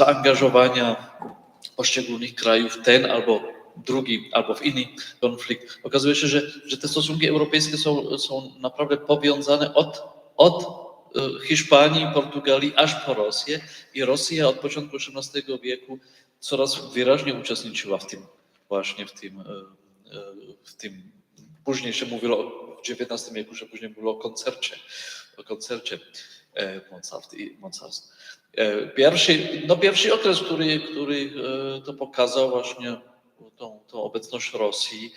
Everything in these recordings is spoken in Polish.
zaangażowania poszczególnych krajów w ten albo drugi, albo w inny konflikt. Okazuje się, że te stosunki europejskie są naprawdę powiązane od Hiszpanii, Portugalii aż po Rosję i Rosja od początku XVIII wieku coraz wyraźniej uczestniczyła w tym. Później się mówiło w XIX wieku, że później mówiło o koncercie mocarstw. Pierwszy okres, który to pokazał właśnie tą obecność Rosji,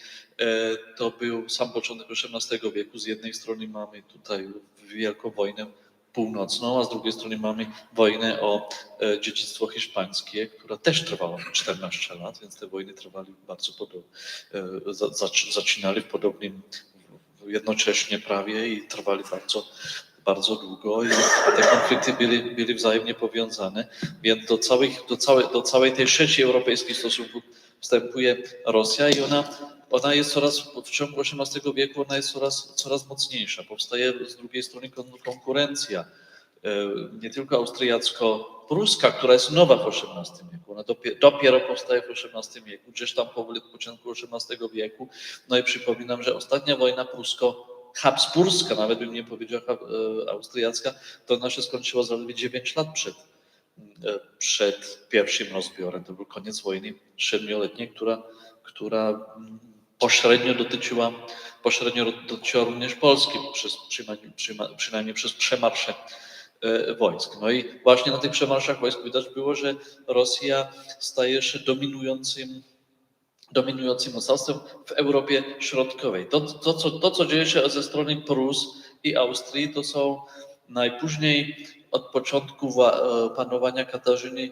to był sam początek XVIII wieku. Z jednej strony mamy tutaj Wielką Wojnę Północną, a z drugiej strony mamy wojnę o dziedzictwo hiszpańskie, która też trwała 14 lat, więc te wojny trwały bardzo podobnie, zaczynali w podobnym, jednocześnie prawie i trwali bardzo długo i te konflikty byli wzajemnie powiązane, więc do całej tej sieci europejskich stosunków wstępuje Rosja i ona jest w ciągu XVIII wieku ona jest coraz mocniejsza. Powstaje z drugiej strony konkurencja, nie tylko austriacko-pruska, która jest nowa w XVIII wieku. Ona dopiero powstaje w XVIII wieku, gdzieś tam po początku XVIII wieku. No i przypominam, że ostatnia wojna prusko-habsburska, nawet bym nie powiedział austriacka, to ona się skończyła zaledwie 9 lat przed pierwszym rozbiorem. To był koniec wojny 7-letniej, która pośrednio dotyczyła również Polski, przynajmniej przez przemarsze wojsk. No i właśnie na tych przemarszach wojsk widać było, że Rosja staje się dominującym mocarstwem w Europie Środkowej. To, co dzieje się ze strony Prus i Austrii, to są najpóźniej od początku panowania Katarzyny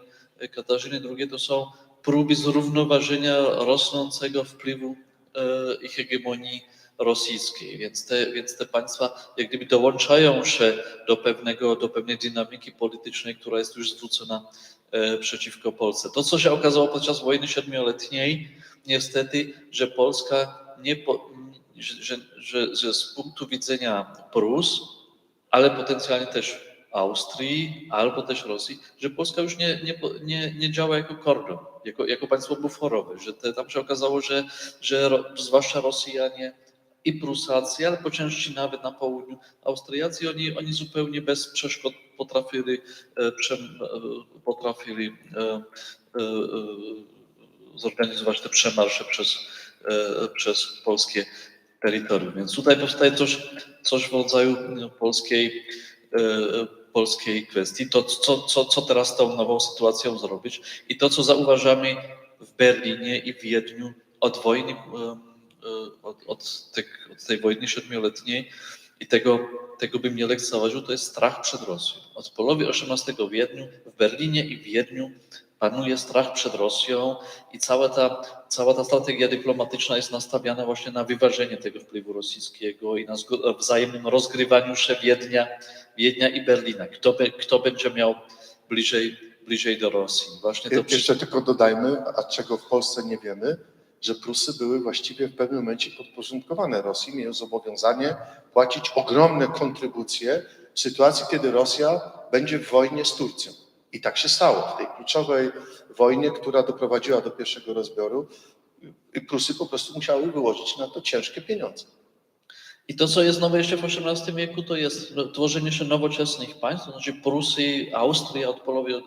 II, to są próby zrównoważenia rosnącego wpływu i hegemonii rosyjskiej. Więc te państwa jak gdyby dołączają się do pewnej dynamiki politycznej, która jest już zwrócona przeciwko Polsce. To, co się okazało podczas wojny 7-letniej, niestety, że Polska że z punktu widzenia Prus, ale potencjalnie też Austrii albo też Rosji, że Polska już nie działa jako kordon, jako państwo buforowe, że tam się okazało, że zwłaszcza Rosjanie i Prusacy, ale po części nawet na południu Austriacy, oni zupełnie bez przeszkód potrafili zorganizować te przemarsze przez polskie terytorium. Więc tutaj powstaje coś w rodzaju polskiej kwestii. To, co teraz z tą nową sytuacją zrobić i to, co zauważamy w Berlinie i w Wiedniu od tej wojny 7-letniej i tego bym nie lekceważył, to jest strach przed Rosją. Od połowy XVIII wieku w Berlinie i w Wiedniu panuje strach przed Rosją i cała ta strategia dyplomatyczna jest nastawiana właśnie na wyważenie tego wpływu rosyjskiego i na wzajemnym rozgrywaniu się Wiednia i Berlina. Kto będzie miał bliżej do Rosji. Właśnie to jeszcze tylko dodajmy, a czego w Polsce nie wiemy, że Prusy były właściwie w pewnym momencie podporządkowane Rosji, miały zobowiązanie płacić ogromne kontrybucje w sytuacji, kiedy Rosja będzie w wojnie z Turcją. I tak się stało. W tej kluczowej wojnie, która doprowadziła do pierwszego rozbioru, Prusy po prostu musiały wyłożyć na to ciężkie pieniądze. I to, co jest nowe jeszcze w XVIII wieku, to jest tworzenie się nowoczesnych państw, to znaczy Prusy, Austria od połowy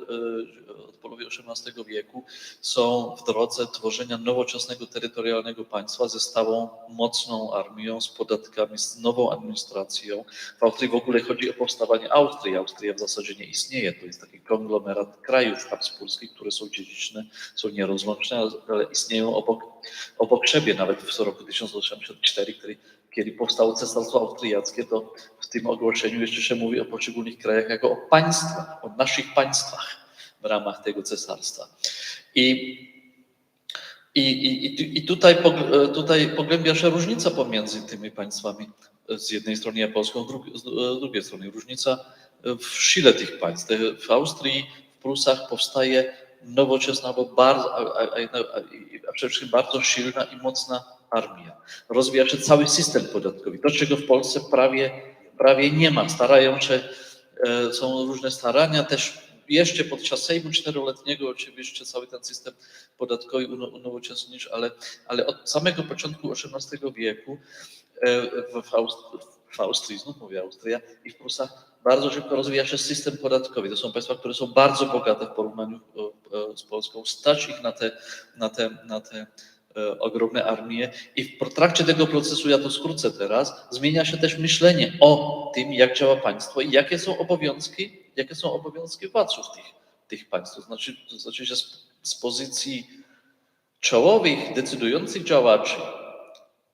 XVIII wieku są w drodze tworzenia nowoczesnego terytorialnego państwa ze stałą, mocną armią, z podatkami, z nową administracją. W Austrii w ogóle chodzi o powstawanie Austrii. Austria w zasadzie nie istnieje. To jest taki konglomerat krajów habsburskich, które są dziedziczne, są nierozłączne, ale istnieją obok siebie. Nawet w roku 1084, kiedy powstało Cesarstwo Austriackie, to w tym ogłoszeniu jeszcze się mówi o poszczególnych krajach jako o państwach, o naszych państwach w ramach tego cesarstwa. I tutaj pogłębia się różnica pomiędzy tymi państwami. Z jednej strony japońską, z drugiej strony różnica w sile tych państw. W Austrii, w Prusach powstaje nowoczesna, a przede wszystkim bardzo silna i mocna armia. Rozwija się cały system podatkowy. To, czego w Polsce prawie nie ma. Są różne starania też jeszcze podczas Sejmu Czteroletniego oczywiście cały ten system podatkowy unowocześnić, ale od samego początku XVIII wieku w Austrii, znów mówię Austria, i w Prusach bardzo szybko rozwija się system podatkowy. To są państwa, które są bardzo bogate w porównaniu z Polską. Stać ich na te ogromne armie i w trakcie tego procesu, ja to skrócę teraz, zmienia się też myślenie o tym, jak działa państwo i jakie są obowiązki władców tych państw. To znaczy, że z pozycji czołowych, decydujących działaczy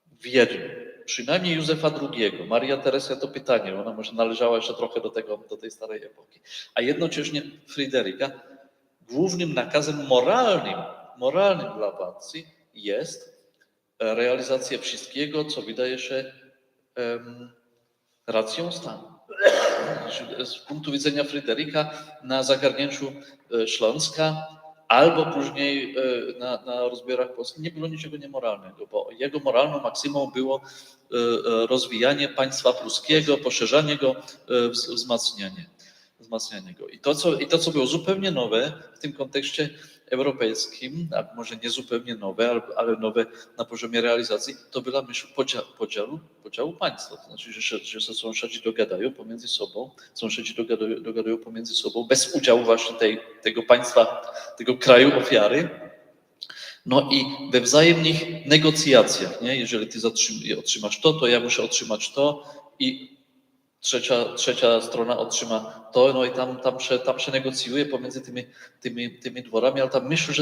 w Wiedniu, przynajmniej Józefa II, Maria Teresia to pytanie, ona może należała jeszcze trochę do tej starej epoki, a jednocześnie Fryderyka, głównym nakazem moralnym dla władcy jest realizacja wszystkiego, co wydaje się racją stanu. Z punktu widzenia Fryderyka na zagarnięciu Śląska albo później na rozbiorach polskich nie było niczego niemoralnego, bo jego moralną maksymą było rozwijanie państwa pruskiego, poszerzanie go, wzmacnianie go. I to, co było zupełnie nowe w tym kontekście europejskim, a może nie zupełnie nowe, ale nowe na poziomie realizacji, to była myśl podziału państwa. To znaczy, że sąsiedzi dogadają pomiędzy sobą bez udziału właśnie tego państwa, tego kraju ofiary. No i we wzajemnych negocjacjach, nie? Jeżeli ty otrzymasz to ja muszę otrzymać to i trzecia strona otrzyma to, no i tam się negocjuje pomiędzy tymi dworami, ale ta myśl,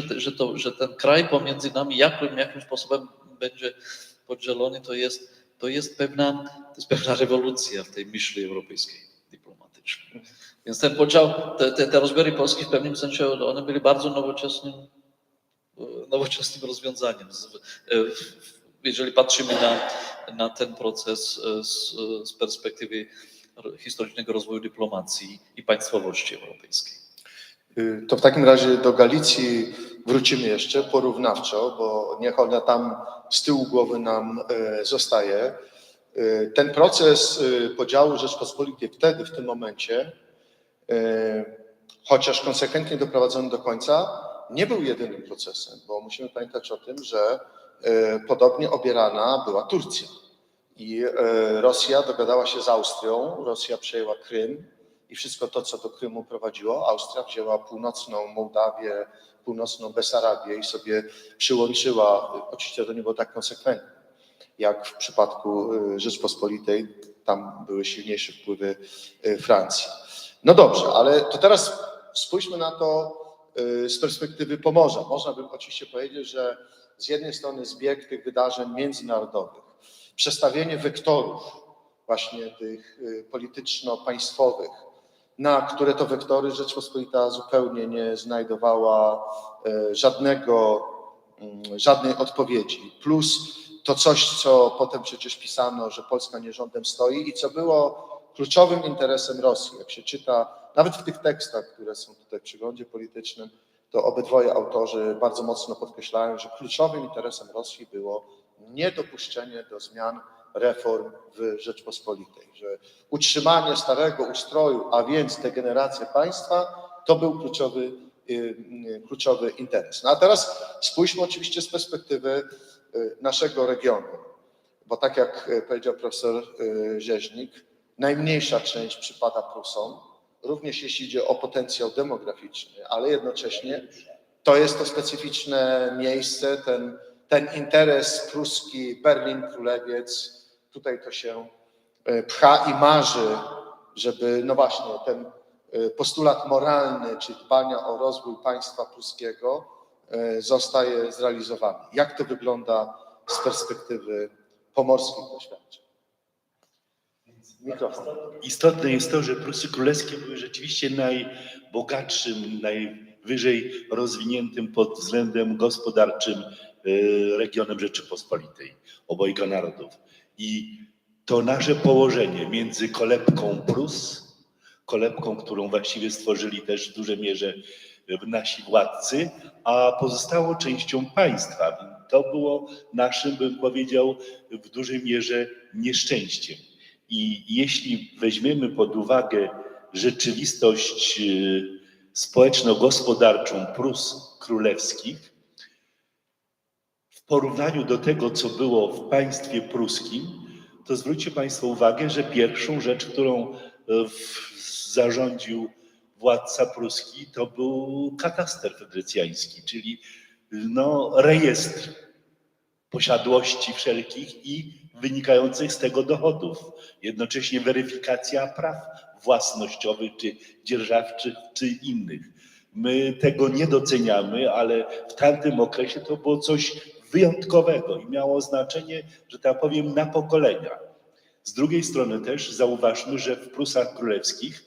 że ten kraj pomiędzy nami jakim sposobem będzie podzielony, to jest pewna rewolucja w tej myśli europejskiej dyplomatycznej. Więc ten podział, te rozbiory polskie w pewnym sensie, one były bardzo nowoczesnym rozwiązaniem. Jeżeli patrzymy na ten proces z perspektywy historycznego rozwoju dyplomacji i państwowości europejskiej. To w takim razie do Galicji wrócimy jeszcze porównawczo, bo niech ona tam z tyłu głowy nam zostaje. Ten proces podziału Rzeczpospolitej wtedy, w tym momencie, chociaż konsekwentnie doprowadzony do końca, nie był jedynym procesem, bo musimy pamiętać o tym, że podobnie obierana była Turcja. I Rosja dogadała się z Austrią, Rosja przejęła Krym i wszystko to, co do Krymu prowadziło. Austria wzięła północną Mołdawię, północną Besarabię i sobie przyłączyła. Oczywiście to nie było tak konsekwentne, jak w przypadku Rzeczpospolitej. Tam były silniejsze wpływy Francji. No dobrze, ale to teraz spójrzmy na to z perspektywy Pomorza. Można by oczywiście powiedzieć, że z jednej strony zbieg tych wydarzeń międzynarodowych, przestawienie wektorów właśnie tych polityczno-państwowych, na które to wektory Rzeczpospolita zupełnie nie znajdowała żadnej odpowiedzi. Plus to coś, co potem przecież pisano, że Polska nie rządem stoi i co było kluczowym interesem Rosji. Jak się czyta, nawet w tych tekstach, które są tutaj w przeglądzie politycznym, to obydwoje autorzy bardzo mocno podkreślają, że kluczowym interesem Rosji było niedopuszczenie do zmian, reform w Rzeczpospolitej, że utrzymanie starego ustroju, a więc degeneracja państwa, to był kluczowy interes. No a teraz spójrzmy oczywiście z perspektywy naszego regionu, bo tak jak powiedział profesor Rzeźnik, najmniejsza część przypada Prusom, również jeśli idzie o potencjał demograficzny, ale jednocześnie to jest to specyficzne miejsce, ten interes pruski, Berlin-Królewiec, tutaj to się pcha i marzy, żeby, no właśnie, ten postulat moralny, czyli dbania o rozwój państwa pruskiego zostaje zrealizowany. Jak to wygląda z perspektywy pomorskich doświadczeń? Mikrofon. Istotne jest to, że Prusy Królewskie były rzeczywiście najbogatszym, najwyżej rozwiniętym pod względem gospodarczym regionem Rzeczypospolitej, obojga narodów. I to nasze położenie między kolebką Prus, kolebką, którą właściwie stworzyli też w dużej mierze nasi władcy, a pozostałą częścią państwa. To było naszym, bym powiedział, w dużej mierze nieszczęściem. I jeśli weźmiemy pod uwagę rzeczywistość społeczno-gospodarczą Prus królewskich, w porównaniu do tego, co było w państwie pruskim, to zwróćcie Państwo uwagę, że pierwszą rzecz, którą zarządził władca pruski, to był kataster fedrycjański, czyli rejestr posiadłości wszelkich i wynikających z tego dochodów. Jednocześnie weryfikacja praw własnościowych, czy dzierżawczych, czy innych. My tego nie doceniamy, ale w tamtym okresie to było coś wyjątkowego i miało znaczenie, że tak powiem, na pokolenia. Z drugiej strony też zauważmy, że w Prusach Królewskich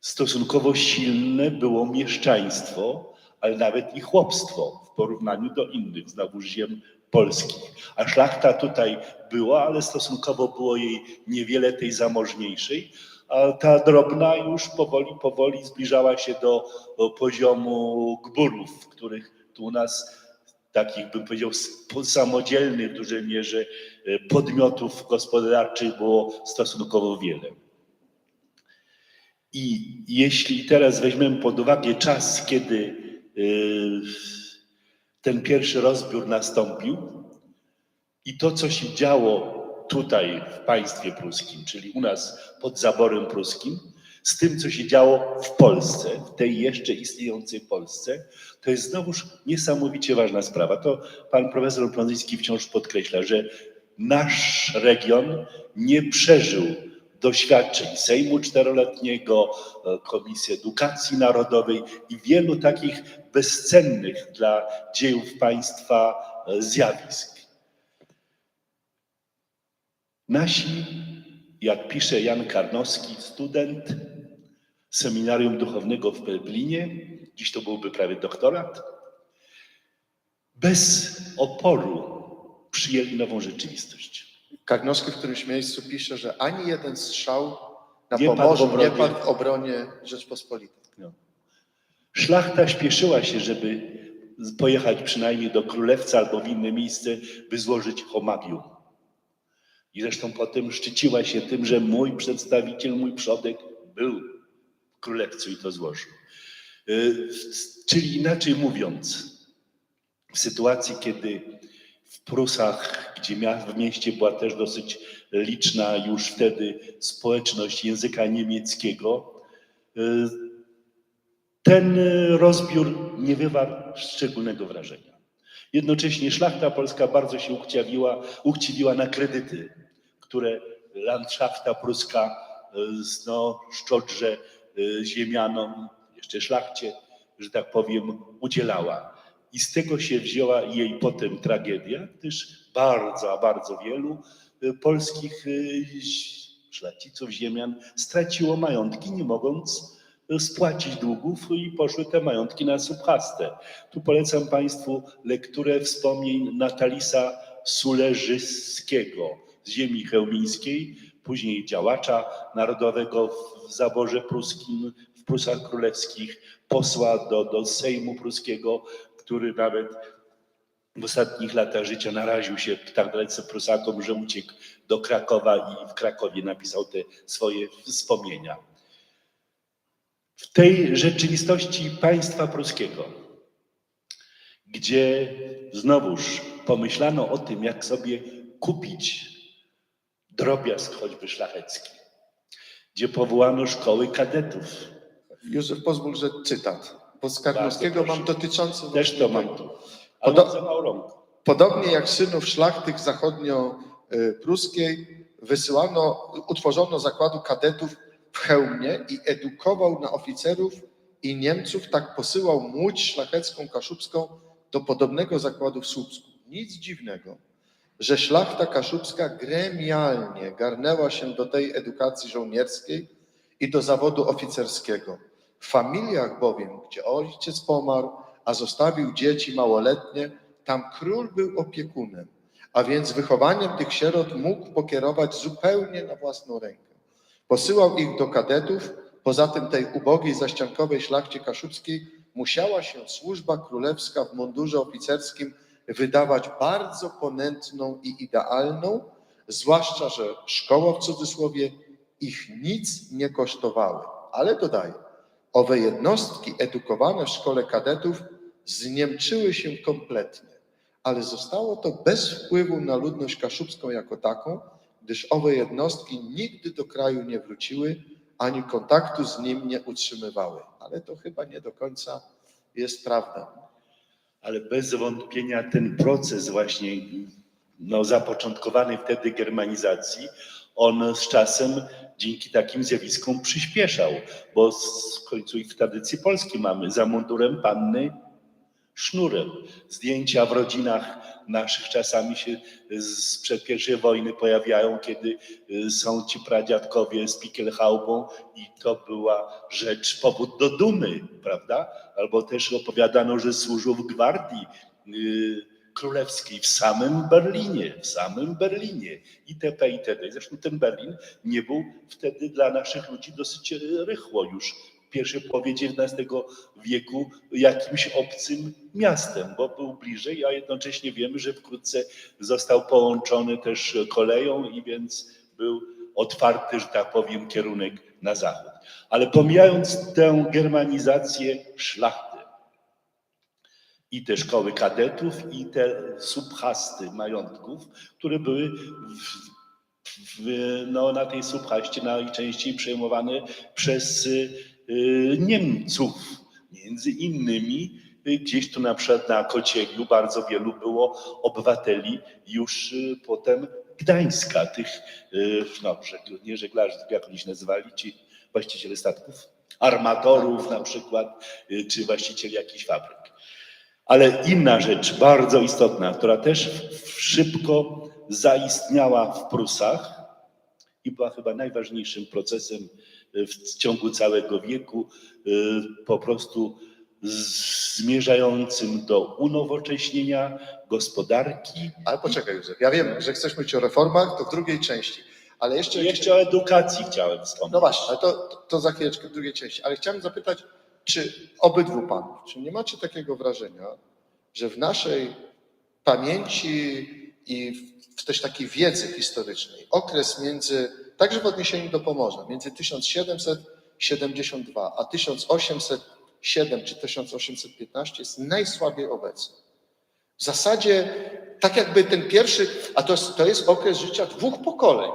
stosunkowo silne było mieszczaństwo, ale nawet i chłopstwo w porównaniu do innych znowuż ziem polskich. A szlachta tutaj była, ale stosunkowo było jej niewiele, tej zamożniejszej, a ta drobna już powoli zbliżała się do poziomu gburów, których tu u nas takich, bym powiedział, samodzielnych w dużej mierze podmiotów gospodarczych było stosunkowo wiele. I jeśli teraz weźmiemy pod uwagę czas, kiedy ten pierwszy rozbiór nastąpił i to, co się działo tutaj w państwie pruskim, czyli u nas pod zaborem pruskim, z tym, co się działo w Polsce, w tej jeszcze istniejącej Polsce, to jest znowuż niesamowicie ważna sprawa. To pan profesor Prądzyński wciąż podkreśla, że nasz region nie przeżył doświadczeń Sejmu Czteroletniego, Komisji Edukacji Narodowej i wielu takich bezcennych dla dziejów państwa zjawisk. Nasi, jak pisze Jan Karnowski, student Seminarium Duchownego w Lublinie, dziś to byłby prawie doktorat, bez oporu przyjęli nową rzeczywistość. Karnowski w którymś miejscu pisze, że ani jeden strzał na Nie padł Pomorzu w nie obronie. padł w obronie Rzeczpospolitej. No. Szlachta śpieszyła się, żeby pojechać przynajmniej do Królewca albo w inne miejsce, by złożyć homagium. I zresztą potem szczyciła się tym, że mój przedstawiciel, mój przodek był w Królewcu i to złożył. Czyli inaczej mówiąc, w sytuacji, kiedy w Prusach, gdzie w mieście była też dosyć liczna już wtedy społeczność języka niemieckiego, ten rozbiór nie wywarł szczególnego wrażenia. Jednocześnie szlachta polska bardzo się uchciwiła na kredyty, które landszafta pruska szczodrze ziemianom, jeszcze szlachcie, że tak powiem, udzielała. I z tego się wzięła jej potem tragedia, gdyż bardzo, bardzo wielu polskich szlachciców, ziemian straciło majątki, nie mogąc spłacić długów i poszły te majątki na subhastę. Tu polecam Państwu lekturę wspomnień Natalisa Sulerzyskiego z ziemi chełmińskiej, później działacza narodowego w zaborze pruskim, w Prusach Królewskich, posła do Sejmu pruskiego, który nawet w ostatnich latach życia naraził się tak dalece Prusakom, że uciekł do Krakowa i w Krakowie napisał te swoje wspomnienia. W tej rzeczywistości państwa pruskiego, gdzie znowuż pomyślano o tym, jak sobie kupić drobiazg choćby szlachecki, gdzie powołano szkoły kadetów. Józef, pozwól, że cytat, bo z Karnowskiego mam dotyczący... Też to mam tu. Podobnie jak synów szlachty zachodnio-pruskiej utworzono zakładu kadetów w Chełmie i edukował na oficerów i Niemców, tak posyłał młódź szlachecką kaszubską do podobnego zakładu w Słupsku. Nic dziwnego, że szlachta kaszubska gremialnie garnęła się do tej edukacji żołnierskiej i do zawodu oficerskiego. W familiach bowiem, gdzie ojciec pomarł, a zostawił dzieci małoletnie, tam król był opiekunem, a więc wychowaniem tych sierot mógł pokierować zupełnie na własną rękę. Posyłał ich do kadetów, poza tym tej ubogiej, zaściankowej szlachcie kaszubskiej musiała się służba królewska w mundurze oficerskim wydawać bardzo ponętną i idealną, zwłaszcza, że szkoła w cudzysłowie ich nic nie kosztowały. Ale dodaję, Owe jednostki edukowane w szkole kadetów zniemczyły się kompletnie, ale zostało to bez wpływu na ludność kaszubską jako taką, gdyż owe jednostki nigdy do kraju nie wróciły, ani kontaktu z nim nie utrzymywały. Ale to chyba nie do końca jest prawda. Ale bez wątpienia ten proces właśnie zapoczątkowany wtedy germanizacji, on z czasem dzięki takim zjawiskom przyspieszał, bo w końcu i w tradycji polskiej mamy za mundurem panny sznurem. Zdjęcia w rodzinach naszych czasami się sprzed I wojny pojawiają, kiedy są ci pradziadkowie z Pickelhaubą i to była rzecz, powód do dumy, prawda? Albo też opowiadano, że służył w gwardii królewskiej w samym Berlinie itp. itd. Zresztą ten Berlin nie był wtedy dla naszych ludzi dosyć rychło już w pierwszej połowie XIX wieku jakimś obcym miastem, bo był bliżej, a jednocześnie wiemy, że wkrótce został połączony też koleją i więc był otwarty, że tak powiem, kierunek na zachód. Ale pomijając tę germanizację szlachty i te szkoły kadetów i te subhasty majątków, które były na tej subhaście najczęściej przejmowane przez Niemców. Między innymi gdzieś tu na przykład na Kocieliu bardzo wielu było obywateli już potem Gdańska, tych nie żeglarzy, jak oni się nazywali, ci właściciele statków, armatorów na przykład, czy właścicieli jakichś fabryk. Ale inna rzecz bardzo istotna, która też szybko zaistniała w Prusach i była chyba najważniejszym procesem w ciągu całego wieku, po prostu zmierzającym do unowocześnienia gospodarki. Ale poczekaj, Józef, ja wiem, że chcesz mówić o reformach, to w drugiej części. Ale jeszcze o edukacji chciałem wspomnieć. No właśnie, ale to za chwileczkę w drugiej części. Ale chciałem zapytać, czy obydwu panów, czy nie macie takiego wrażenia, że w naszej pamięci i w też takiej wiedzy historycznej okres także w odniesieniu do Pomorza, między 1772 a 1807 czy 1815 jest najsłabiej obecny. W zasadzie tak jakby ten pierwszy, a to jest okres życia dwóch pokoleń.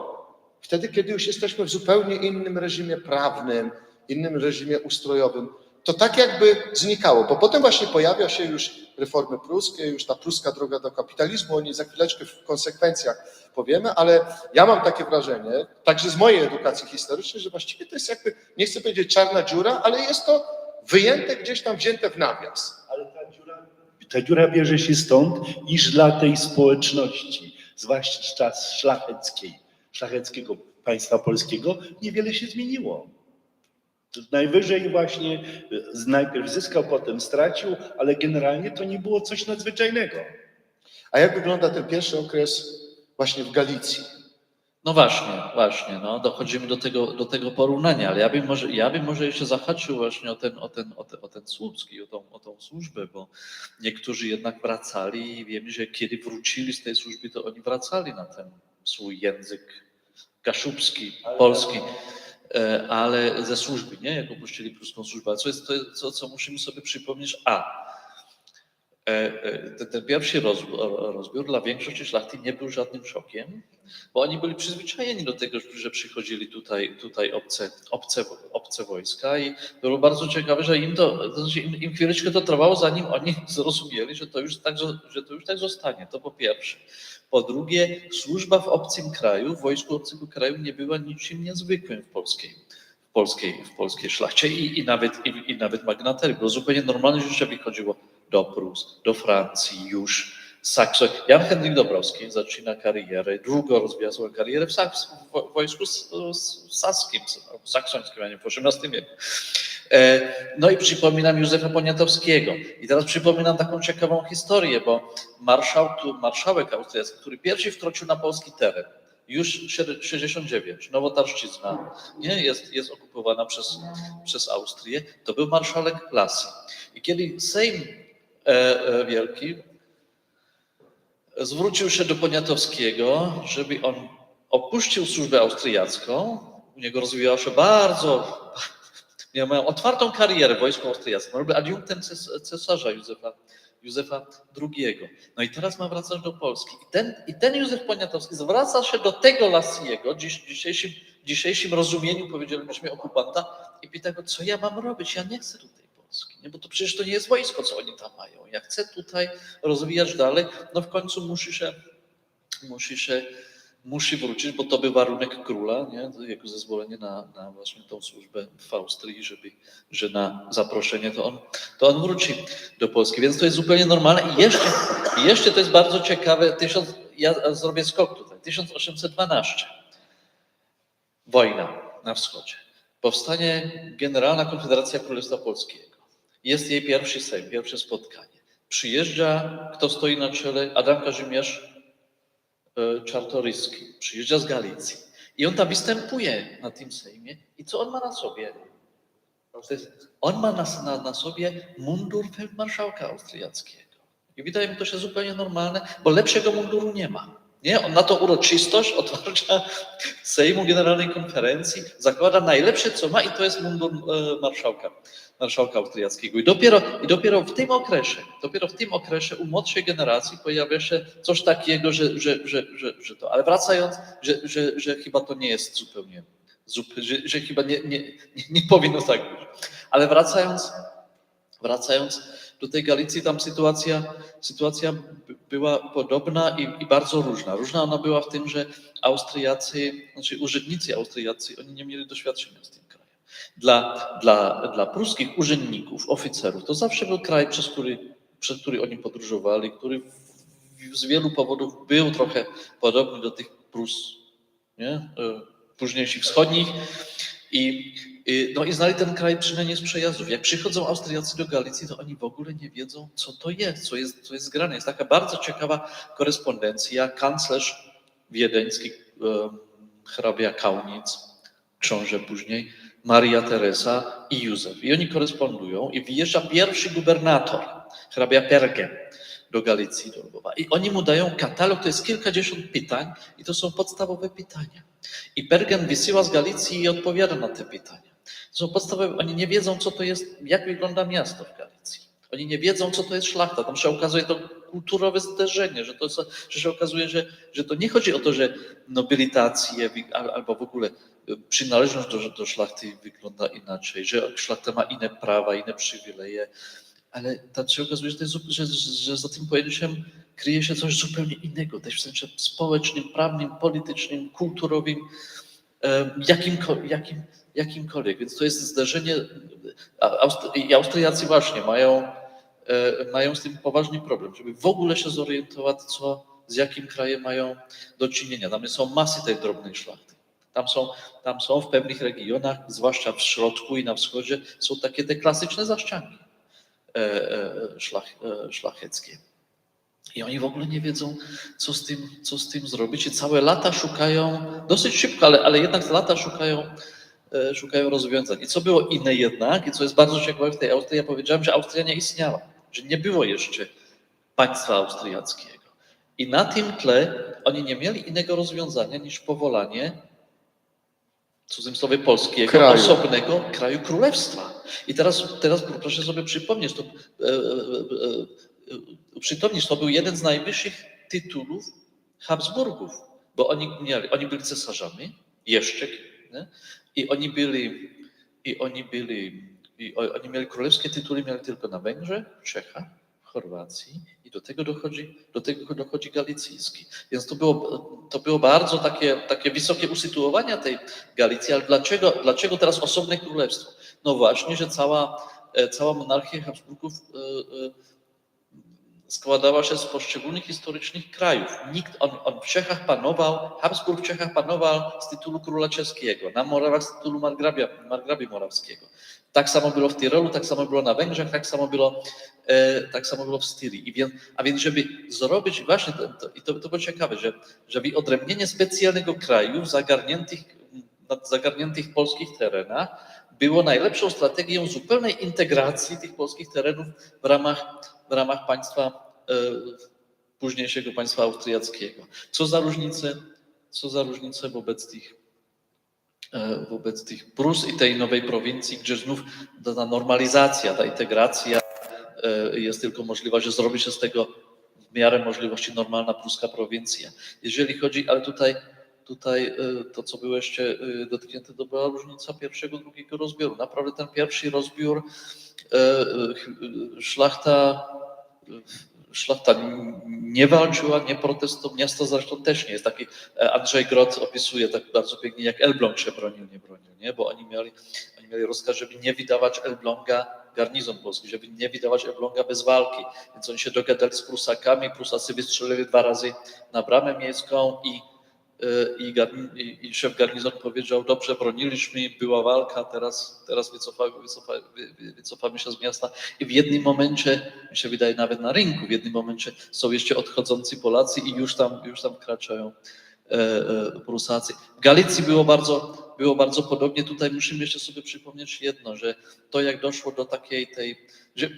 Wtedy, kiedy już jesteśmy w zupełnie innym reżimie prawnym, innym reżimie ustrojowym, to tak jakby znikało, bo potem właśnie pojawia się już reformy pruskie, już ta pruska droga do kapitalizmu, o niej za chwileczkę w konsekwencjach powiemy, ale ja mam takie wrażenie, także z mojej edukacji historycznej, że właściwie to jest jakby, nie chcę powiedzieć czarna dziura, ale jest to wyjęte gdzieś tam, wzięte w nawias. Ale ta dziura bierze się stąd, iż dla tej społeczności, zwłaszcza szlacheckiego państwa polskiego, niewiele się zmieniło. Najwyżej właśnie najpierw zyskał, potem stracił, ale generalnie to nie było coś nadzwyczajnego. A jak wygląda ten pierwszy okres właśnie w Galicji? No właśnie, dochodzimy do tego porównania, ale ja bym może jeszcze zahaczył właśnie o ten słupski, o tą służbę, bo niektórzy jednak wracali i wiemy, że kiedy wrócili z tej służby, to oni wracali na ten swój język kaszubski, polski, ale ze służby, nie? Jak opuścili pruską służbę. A co musimy sobie przypomnieć? Ten pierwszy rozbiór dla większości szlachty nie był żadnym szokiem, bo oni byli przyzwyczajeni do tego, że przychodzili tutaj obce wojska i było bardzo ciekawe, że im chwileczkę to trwało, zanim oni zrozumieli, że to już tak zostanie. To po pierwsze. Po drugie, służba w obcym kraju, w wojsku obcego kraju nie była niczym niezwykłym w polskiej szlachcie i nawet magnaterii. Było zupełnie normalne, że się wychodziło do Prus, do Francji już, Saksonii. Jan Henryk Dąbrowski zaczyna karierę, długo rozwija swoją karierę w wojsku saskim, saksońskim, a nie w XVIII wieku. No i przypominam Józefa Poniatowskiego. I teraz przypominam taką ciekawą historię, bo marszałek austriacki, który pierwszy wkroczył na polski teren, już 69, Nowotarszczyzna jest okupowana przez Austrię, to był marszałek Lacy. I kiedy Sejm Wielki zwrócił się do Poniatowskiego, żeby on opuścił służbę austriacką, u niego rozwijała się Mają otwartą karierę w wojsku austriackim. Był adiunktem cesarza Józefa II. No i teraz ma wracać do Polski. I ten Józef Poniatowski zwraca się do tego Lassiego, dzisiejszym rozumieniu, powiedzielibyśmy, okupanta, i pyta go, co ja mam robić? Ja nie chcę do tej Polski, nie? Bo to przecież to nie jest wojsko, co oni tam mają. Ja chcę tutaj rozwijać dalej. No w końcu musi wrócić, bo to był warunek króla, nie? Jego zezwolenie na właśnie tą służbę w Austrii, że na zaproszenie to on wróci do Polski. Więc to jest zupełnie normalne. I jeszcze to jest bardzo ciekawe, ja zrobię skok tutaj, 1812, wojna na wschodzie. Powstanie Generalna Konfederacja Królestwa Polskiego. Jest jej pierwszy sejm, pierwsze spotkanie. Przyjeżdża, kto stoi na czele? Adam Kazimierz Czartoryski. Przyjeżdża z Galicji. I on tam występuje na tym sejmie. I co on ma na sobie? On ma na sobie mundur feldmarszałka austriackiego. I wydaje mi to się zupełnie normalne, bo lepszego munduru nie ma. Nie? On na to uroczystość otwarcia Sejmu Generalnej Konferencji zakłada najlepsze, co ma, i to jest mundur marszałka austriackiego. I dopiero w tym okresie u młodszej generacji pojawia się coś takiego, że to. Ale wracając, że chyba to nie jest zupełnie, że chyba nie powinno tak być. Ale wracając do tej Galicji, tam sytuacja była podobna i bardzo różna. Różna ona była w tym, że urzędnicy austriaccy, oni nie mieli doświadczenia z tym krajem. Dla pruskich urzędników, oficerów, to zawsze był kraj, przez który oni podróżowali, który z wielu powodów był trochę podobny do tych Prus, nie? Późniejszych wschodnich. No i znali ten kraj przynajmniej z przejazdów. Jak przychodzą Austriacy do Galicji, to oni w ogóle nie wiedzą, co to jest, co jest grane. Jest taka bardzo ciekawa korespondencja. Kanclerz wiedeński, hrabia Kaunitz, książę później, Maria Teresa i Józef. I oni korespondują i wyjeżdża pierwszy gubernator, hrabia Pergen, do Galicji, do Lwowa. I oni mu dają katalog, to jest kilkadziesiąt pytań i to są podstawowe pytania. I Pergen wysyła z Galicji i odpowiada na te pytania. To są podstawowe, oni nie wiedzą, co to jest, jak wygląda miasto w Galicji. Oni nie wiedzą, co to jest szlachta. Tam się okazuje to kulturowe zderzenie, że się okazuje, że to nie chodzi o to, że nobilitację albo w ogóle przynależność do szlachty wygląda inaczej, że szlachta ma inne prawa, inne przywileje, ale tam się okazuje, że za tym pojęciem kryje się coś zupełnie innego, też w sensie społecznym, prawnym, politycznym, kulturowym, jakimkolwiek. Więc to jest zderzenie. I Austriacy właśnie mają z tym poważny problem, żeby w ogóle się zorientować, z jakim krajem mają do czynienia. Tam są masy tej drobnej szlachty. Tam są w pewnych regionach, zwłaszcza w środku i na wschodzie, są takie te klasyczne zaszczanki szlacheckie. I oni w ogóle nie wiedzą, co z tym zrobić. I całe lata szukają, dosyć szybko, ale jednak lata szukają rozwiązań. I co było inne jednak, i co jest bardzo ciekawe w tej Austrii, ja powiedziałem, że Austria nie istniała, że nie było jeszcze państwa austriackiego. I na tym tle oni nie mieli innego rozwiązania niż powołanie, w cudzysłowie polskiego, osobnego kraju królestwa. I teraz proszę sobie przypomnieć, to był jeden z najwyższych tytułów Habsburgów, bo oni byli cesarzami jeszcze, nie? I oni mieli królewskie tytuły, mieli tylko na Węgrzech, w Czechach, w Chorwacji i do tego dochodzi galicyjski. Więc to było bardzo takie wysokie usytuowanie tej Galicji, ale dlaczego teraz osobne królestwo? No właśnie, że cała monarchia Habsburgów składała się z poszczególnych historycznych krajów. On w Czechach panował, Habsburg w Czechach panował z tytułu króla czeskiego, na Morawach z tytułu margrabi morawskiego. Tak samo było w Tyrolu, tak samo było na Węgrzech, tak samo było w Styrii. A więc żeby zrobić właśnie to było ciekawe, że wyodrębnienie specjalnego kraju na zagarniętych polskich terenach było najlepszą strategią zupełnej integracji tych polskich terenów w ramach państwa, późniejszego państwa austriackiego. Co za różnice wobec tych Prus i tej nowej prowincji, gdzie znów ta normalizacja, ta integracja jest tylko możliwa, że zrobi się z tego w miarę możliwości normalna pruska prowincja. Jeżeli chodzi, ale tutaj to, co było jeszcze dotknięte, to była różnica pierwszego, drugiego rozbioru. Naprawdę ten pierwszy rozbiór szlachta nie walczyła, nie protestowała, miasto zresztą też nie jest taki. Andrzej Grot opisuje tak bardzo pięknie, jak Elbląg się bronił, nie? Bo oni mieli rozkaz, żeby nie wydawać Elbląga, garnizon polski, żeby nie wydawać Elbląga bez walki. Więc oni się dogadali z Prusakami, Prusacy wystrzelili 2 razy na bramę miejską i szef garnizonu powiedział, dobrze, broniliśmy, była walka, teraz wycofamy się z miasta. I w jednym momencie, mi się wydaje nawet na rynku, w jednym momencie są jeszcze odchodzący Polacy i już tam wkraczają Prusacy. W Galicji było bardzo podobnie. Tutaj musimy jeszcze sobie przypomnieć jedno, że to jak doszło do że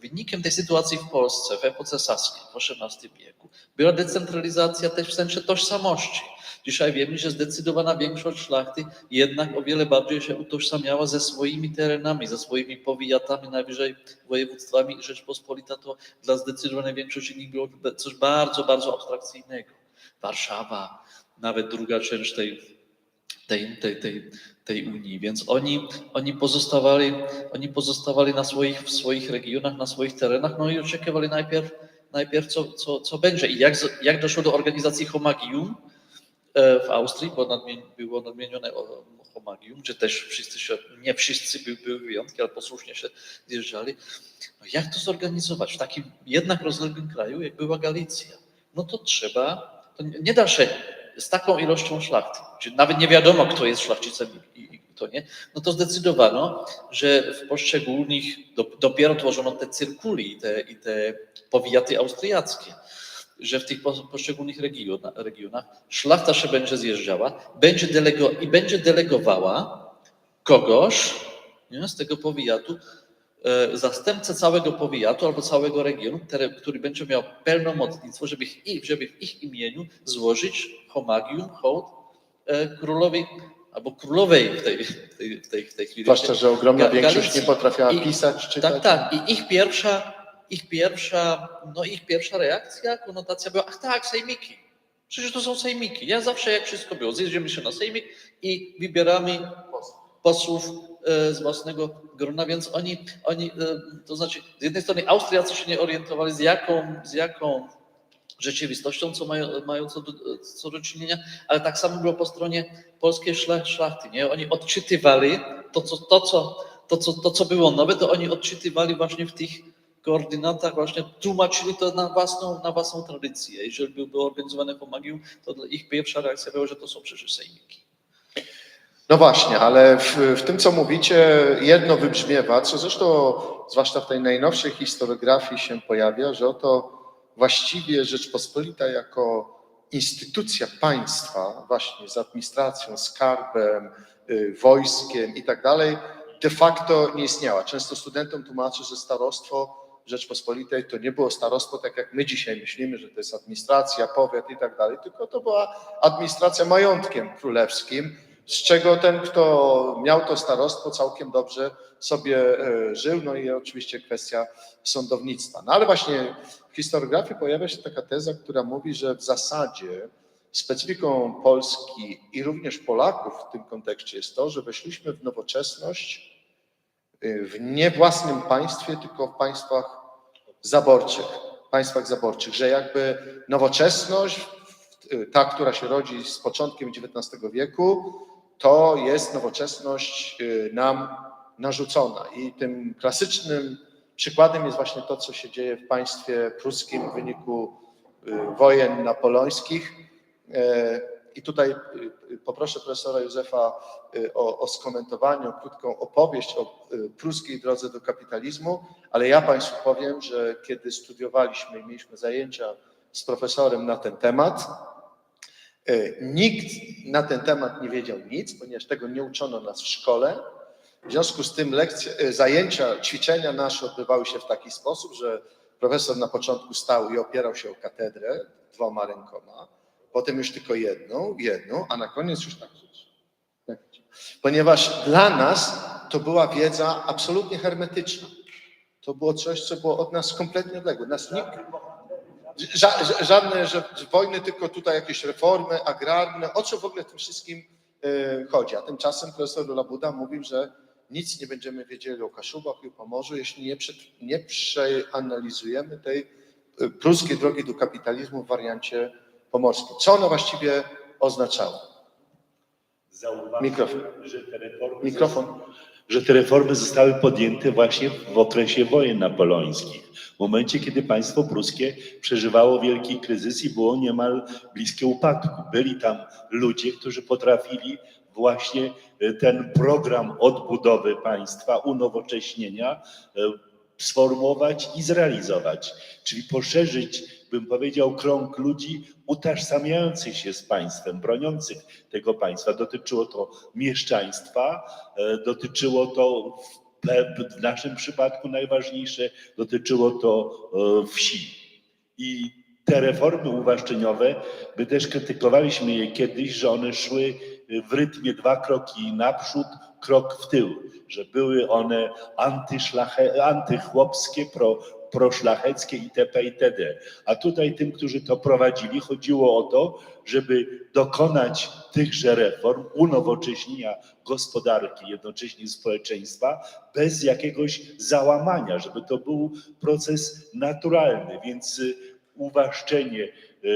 wynikiem tej sytuacji w Polsce w epoce saskiej w XVIII wieku była decentralizacja też w sensie tożsamości. Dzisiaj wiemy, że zdecydowana większość szlachty jednak o wiele bardziej się utożsamiała ze swoimi terenami, ze swoimi powiatami, najwyżej województwami i Rzeczpospolita to dla zdecydowanej większości nich było coś bardzo, bardzo abstrakcyjnego. Warszawa, nawet druga część tej Unii, więc oni pozostawali w swoich regionach, na swoich terenach, no i oczekiwali najpierw co będzie. I jak doszło do organizacji Homagium w Austrii, bo było nadmienione Homagium, gdzie też nie wszyscy były wyjątki, ale posłusznie się zjeżdżali. No jak to zorganizować w takim jednak rozległym kraju, jak była Galicja? No to to nie da się z taką ilością szlachty, gdzie nawet nie wiadomo, kto jest szlachcicem i kto nie, no to zdecydowano, że w poszczególnych, dopiero tworzono te cyrkuli i te powiaty austriackie, że w tych poszczególnych regionach szlachta się będzie zjeżdżała, będzie delegowała kogoś, nie, z tego powiatu, zastępcę całego powiatu albo całego regionu, który będzie miał pełnomocnictwo, żeby w ich imieniu złożyć homagium, hołd królowi albo królowej w tej chwili. Zwłaszcza, że ogromna większość Galicji. nie potrafiła pisać, czytać. Tak. I ich pierwsza reakcja, konotacja była, ach tak, sejmiki. Przecież to są sejmiki. Ja zawsze, jak wszystko było, zjedziemy się na sejmik i wybieramy posłów z własnego grona, więc oni, to znaczy z jednej strony Austriacy się nie orientowali, z jaką rzeczywistością, co mają co do czynienia, ale tak samo było po stronie polskiej szlachty. Nie? Oni odczytywali to, co było nowe, to oni odczytywali właśnie w tych koordynatach, właśnie tłumaczyli to na własną tradycję. Jeżeli było organizowane Homagium, to ich pierwsza reakcja była, że to są przecież sejmiki. No właśnie, ale w tym, co mówicie, jedno wybrzmiewa, co zresztą zwłaszcza w tej najnowszej historiografii się pojawia, że oto właściwie Rzeczpospolita jako instytucja państwa, właśnie z administracją, skarbem, wojskiem i tak dalej, de facto nie istniała. Często studentom tłumaczę, że starostwo Rzeczpospolitej to nie było starostwo tak jak my dzisiaj myślimy, że to jest administracja, powiat i tak dalej, tylko to była administracja majątkiem królewskim, z czego ten, kto miał to starostwo, całkiem dobrze sobie żył, no i oczywiście kwestia sądownictwa. No ale właśnie w historiografii pojawia się taka teza, która mówi, że w zasadzie specyfiką Polski i również Polaków w tym kontekście jest to, że weszliśmy w nowoczesność w nie własnym państwie, tylko w państwach zaborczych, że jakby nowoczesność, ta, która się rodzi z początkiem XIX wieku, to jest nowoczesność nam narzucona. I tym klasycznym przykładem jest właśnie to, co się dzieje w państwie pruskim w wyniku wojen napoleońskich. I tutaj poproszę profesora Józefa o skomentowanie, o krótką opowieść o pruskiej drodze do kapitalizmu, ale ja Państwu powiem, że kiedy studiowaliśmy i mieliśmy zajęcia z profesorem na ten temat, nikt na ten temat nie wiedział nic, ponieważ tego nie uczono nas w szkole. W związku z tym zajęcia, ćwiczenia nasze odbywały się w taki sposób, że profesor na początku stał i opierał się o katedrę 2 rękoma, potem już tylko jedną, a na koniec już tak. Ponieważ dla nas to była wiedza absolutnie hermetyczna. To było coś, co było od nas kompletnie odległe. Żadne że wojny, tylko tutaj jakieś reformy agrarne. O co w ogóle tym wszystkim chodzi? A tymczasem profesor Labuda mówił, że nic nie będziemy wiedzieli o Kaszubach i o Pomorzu, jeśli nie przeanalizujemy tej pruskiej drogi do kapitalizmu w wariancie pomorskim. Co ono właściwie oznaczało? Że te reformy zostały podjęte właśnie w okresie wojen napoleońskich. W momencie, kiedy państwo pruskie przeżywało wielki kryzys i było niemal bliskie upadku. Byli tam ludzie, którzy potrafili właśnie ten program odbudowy państwa, unowocześnienia sformułować i zrealizować. Czyli poszerzyć, bym powiedział, krąg ludzi utożsamiających się z państwem, broniących tego państwa. Dotyczyło to mieszczaństwa, dotyczyło to w naszym przypadku najważniejsze, dotyczyło to wsi. I te reformy uwłaszczeniowe, my też krytykowaliśmy je kiedyś, że one szły w rytmie 2 kroki naprzód, krok w tył, że były one antychłopskie, proszlacheckie itp. itd. A tutaj tym, którzy to prowadzili, chodziło o to, żeby dokonać tychże reform, unowocześnienia gospodarki, jednocześnie społeczeństwa, bez jakiegoś załamania, żeby to był proces naturalny, więc uwłaszczenie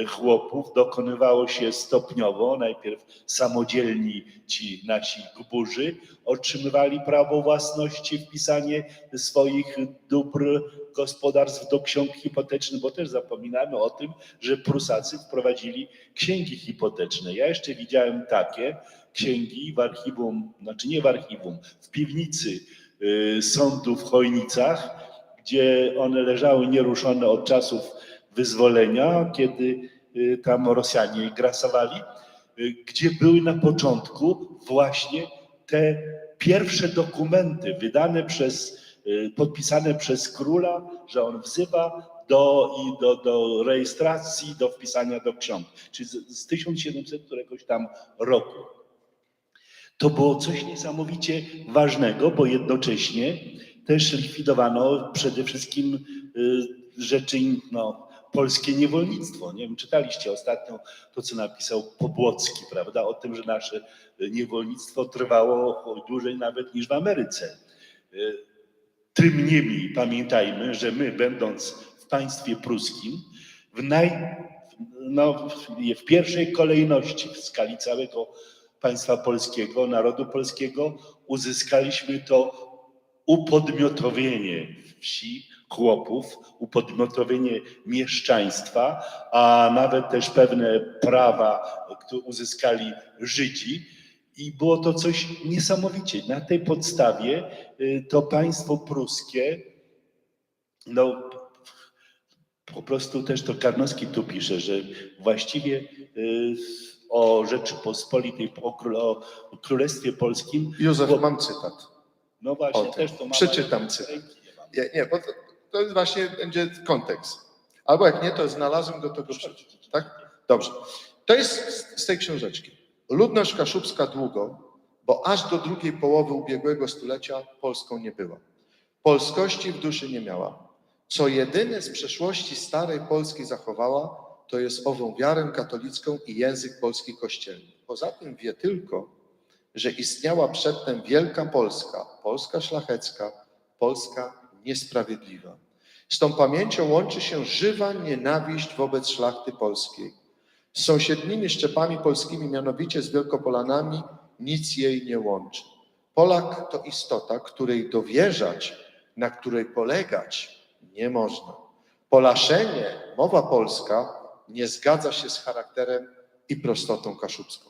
chłopów dokonywało się stopniowo. Najpierw samodzielni ci nasi gburzy otrzymywali prawo własności, wpisanie swoich dóbr gospodarstw do ksiąg hipotecznych, bo też zapominamy o tym, że Prusacy wprowadzili księgi hipoteczne. Ja jeszcze widziałem takie księgi w archiwum, znaczy nie w archiwum, w piwnicy sądu w Chojnicach, gdzie one leżały nieruszone od czasów wyzwolenia, kiedy tam Rosjanie grasowali, gdzie były na początku właśnie te pierwsze dokumenty wydane podpisane przez króla, że on wzywa do rejestracji, do wpisania do ksiąg, czyli z 1700 któregoś tam roku. To było coś niesamowicie ważnego, bo jednocześnie też likwidowano przede wszystkim rzeczy, polskie niewolnictwo. Nie wiem, czytaliście ostatnio to, co napisał Pobłocki, prawda, o tym, że nasze niewolnictwo trwało dłużej nawet niż w Ameryce. Tym niemniej pamiętajmy, że my, będąc w państwie pruskim, w pierwszej kolejności w skali całego państwa polskiego, narodu polskiego, uzyskaliśmy to upodmiotowienie wsi, chłopów, upodmiotowienie mieszczaństwa, a nawet też pewne prawa, które uzyskali Żydzi. I było to coś niesamowicie. Na tej podstawie to państwo pruskie, po prostu też to Karnowski tu pisze, że właściwie o Rzeczypospolitej, o Królestwie Polskim... Józef, mam cytat. No właśnie, też to mam. Przeczytam cytat. Nie, bo to jest właśnie będzie kontekst. Albo jak nie, to znalazłem, do tego przeczytać. Tak? Dobrze. To jest z tej książeczki. Ludność kaszubska długo, bo aż do drugiej połowy ubiegłego stulecia Polską nie była. Polskości w duszy nie miała. Co jedyne z przeszłości starej Polski zachowała, to jest ową wiarę katolicką i język polski kościelny. Poza tym wie tylko, że istniała przedtem Wielka Polska, Polska szlachecka, Polska niesprawiedliwa. Z tą pamięcią łączy się żywa nienawiść wobec szlachty polskiej. Z sąsiednimi szczepami polskimi, mianowicie z Wielkopolanami, nic jej nie łączy. Polak to istota, której dowierzać, na której polegać nie można. Polaszenie, mowa polska, nie zgadza się z charakterem i prostotą kaszubską.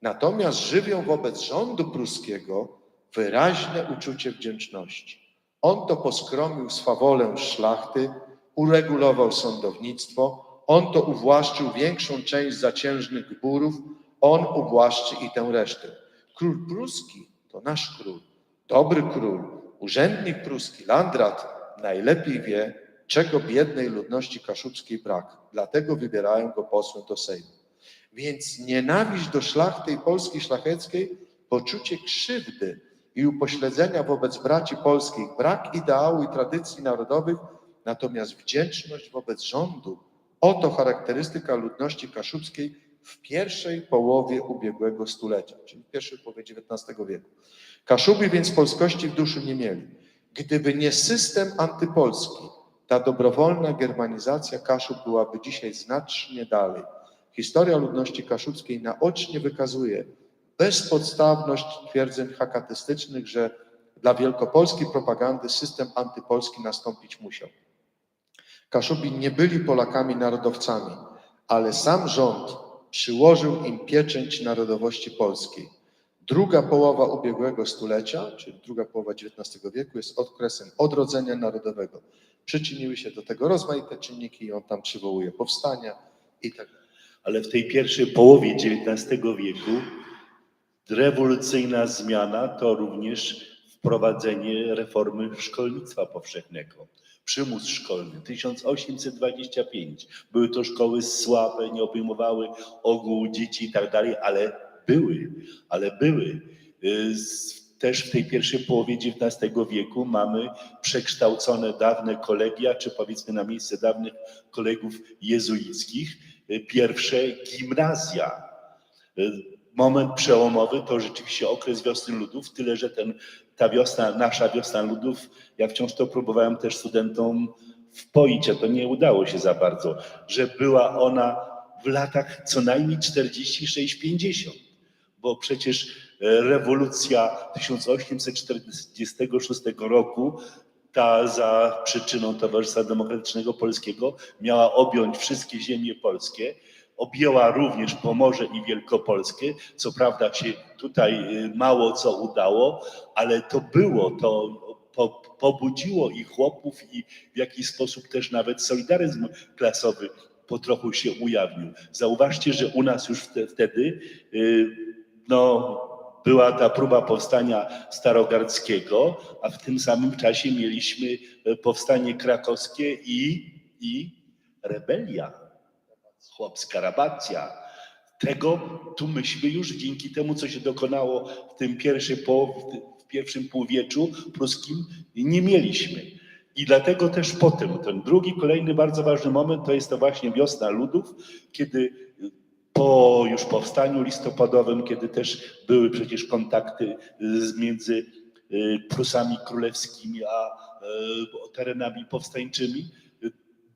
Natomiast żywią wobec rządu pruskiego wyraźne uczucie wdzięczności. On to poskromił swawolę szlachty, uregulował sądownictwo, on to uwłaszczył większą część zaciężnych gburów, on uwłaszczy i tę resztę. Król pruski to nasz król, dobry król, urzędnik pruski, landrat najlepiej wie, czego biednej ludności kaszubskiej brak. Dlatego wybierają go posłem do Sejmu. Więc nienawiść do szlachty i Polski szlacheckiej, poczucie krzywdy i upośledzenia wobec braci polskich, brak ideału i tradycji narodowych, natomiast wdzięczność wobec rządu, oto charakterystyka ludności kaszubskiej w pierwszej połowie ubiegłego stulecia, czyli w pierwszej połowie XIX wieku. Kaszubi więc polskości w duszy nie mieli. Gdyby nie system antypolski, ta dobrowolna germanizacja Kaszub byłaby dzisiaj znacznie dalej. Historia ludności kaszubskiej naocznie wykazuje bezpodstawność twierdzeń hakatystycznych, że dla wielkopolskiej propagandy system antypolski nastąpić musiał. Kaszubi nie byli Polakami narodowcami, ale sam rząd przyłożył im pieczęć narodowości polskiej. Druga połowa ubiegłego stulecia, czyli druga połowa XIX wieku, jest okresem odrodzenia narodowego. Przyczyniły się do tego rozmaite czynniki i on tam przywołuje powstania i tak dalej. Ale w tej pierwszej połowie XIX wieku rewolucyjna zmiana to również wprowadzenie reformy szkolnictwa powszechnego. Przymus szkolny 1825. Były to szkoły słabe, nie obejmowały ogółu dzieci i tak dalej, ale były. Też w tej pierwszej połowie XIX wieku mamy przekształcone dawne kolegia, czy powiedzmy na miejsce dawnych kolegów jezuickich, pierwsze gimnazja. Moment przełomowy to rzeczywiście okres wiosny ludów, tyle że ta wiosna, nasza wiosna ludów, ja wciąż to próbowałem też studentom wpoić, a to nie udało się za bardzo, że była ona w latach co najmniej 46-50, bo przecież rewolucja 1846 roku, ta za przyczyną Towarzystwa Demokratycznego Polskiego miała objąć wszystkie ziemie polskie, objęła również Pomorze i Wielkopolskę. Co prawda się tutaj mało co udało, ale to pobudziło i chłopów i w jakiś sposób też nawet solidaryzm klasowy po trochu się ujawnił. Zauważcie, że u nas już wtedy była ta próba powstania starogardzkiego, a w tym samym czasie mieliśmy powstanie krakowskie i rebelia, chłopska rabacja. Tego tu myśmy już dzięki temu, co się dokonało w tym pierwszym półwieczu pruskim, nie mieliśmy. I dlatego też potem, ten drugi, kolejny bardzo ważny moment, to jest to właśnie wiosna ludów, kiedy po już powstaniu listopadowym, kiedy też były przecież kontakty między Prusami królewskimi a terenami powstańczymi,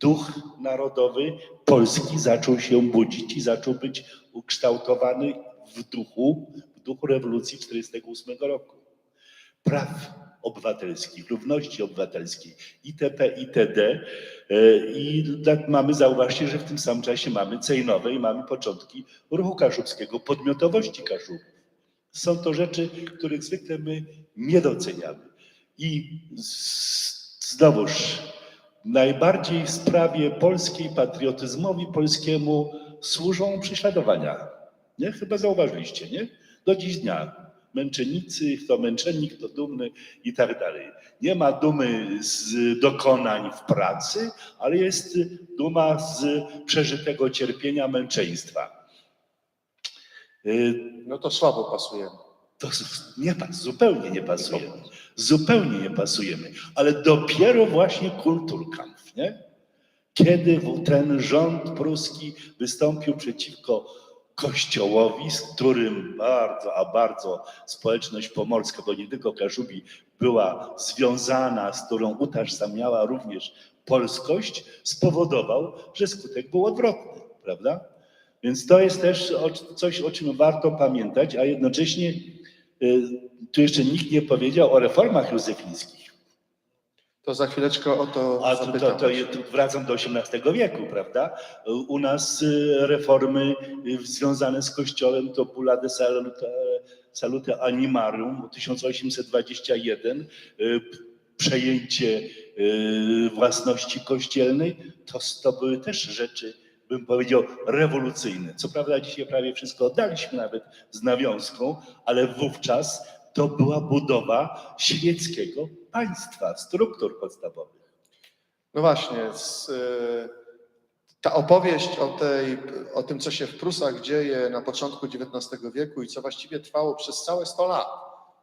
duch narodowy Polski zaczął się budzić i zaczął być ukształtowany w duchu rewolucji 1948 roku. Praw obywatelskich, równości obywatelskiej, itp., itd. I mamy, zauważcie, że w tym samym czasie mamy Cejnowe i mamy początki ruchu kaszubskiego, podmiotowości Kaszubów. Są to rzeczy, których zwykle my nie doceniamy. I znowuż najbardziej w sprawie polskiej, patriotyzmowi polskiemu służą prześladowania. Nie? Chyba zauważyliście, nie? Do dziś dnia. Męczennicy, kto męczennik, kto dumny i tak dalej. Nie ma dumy z dokonań w pracy, ale jest duma z przeżytego cierpienia, męczeństwa. No to słabo pasujemy. To zupełnie nie pasujemy. Zupełnie nie pasujemy. Ale dopiero właśnie Kulturkampf, nie? Kiedy ten rząd pruski wystąpił przeciwko Kościołowi, z którym bardzo społeczność pomorska, bo nie tylko Kaszubi, była związana, z którą utożsamiała również polskość, spowodował, że skutek był odwrotny, prawda? Więc to jest też coś, o czym warto pamiętać, a jednocześnie tu jeszcze nikt nie powiedział o reformach józefińskich. To za chwileczkę o to zapytam. To wracam do XVIII wieku, prawda? U nas reformy związane z Kościołem to Bulla de Salute Animarum 1821, przejęcie własności kościelnej, to były też rzeczy, bym powiedział, rewolucyjne. Co prawda dzisiaj prawie wszystko oddaliśmy, nawet z nawiązką, ale wówczas to była budowa świeckiego państwa, struktur podstawowych. No właśnie, Ta opowieść o tym, co się w Prusach dzieje na początku XIX wieku i co właściwie trwało przez całe 100 lat,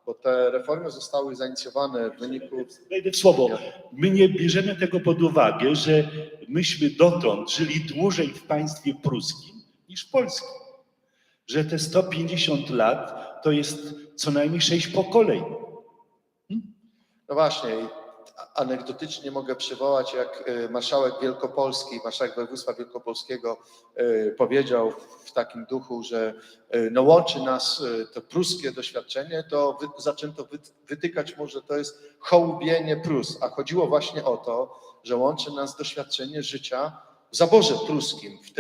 bo te reformy zostały zainicjowane w wyniku... Wejdę w słowo. My nie bierzemy tego pod uwagę, że myśmy dotąd żyli dłużej w państwie pruskim niż w polskim. Że te 150 lat to jest co najmniej 6 pokoleń. No właśnie, anegdotycznie mogę przywołać, jak marszałek Wielkopolski, marszałek województwa wielkopolskiego powiedział w takim duchu, że no łączy nas to pruskie doświadczenie, to zaczęto wytykać mu, że to jest hołubienie Prus, a chodziło właśnie o to, że łączy nas doświadczenie życia w zaborze pruskim, w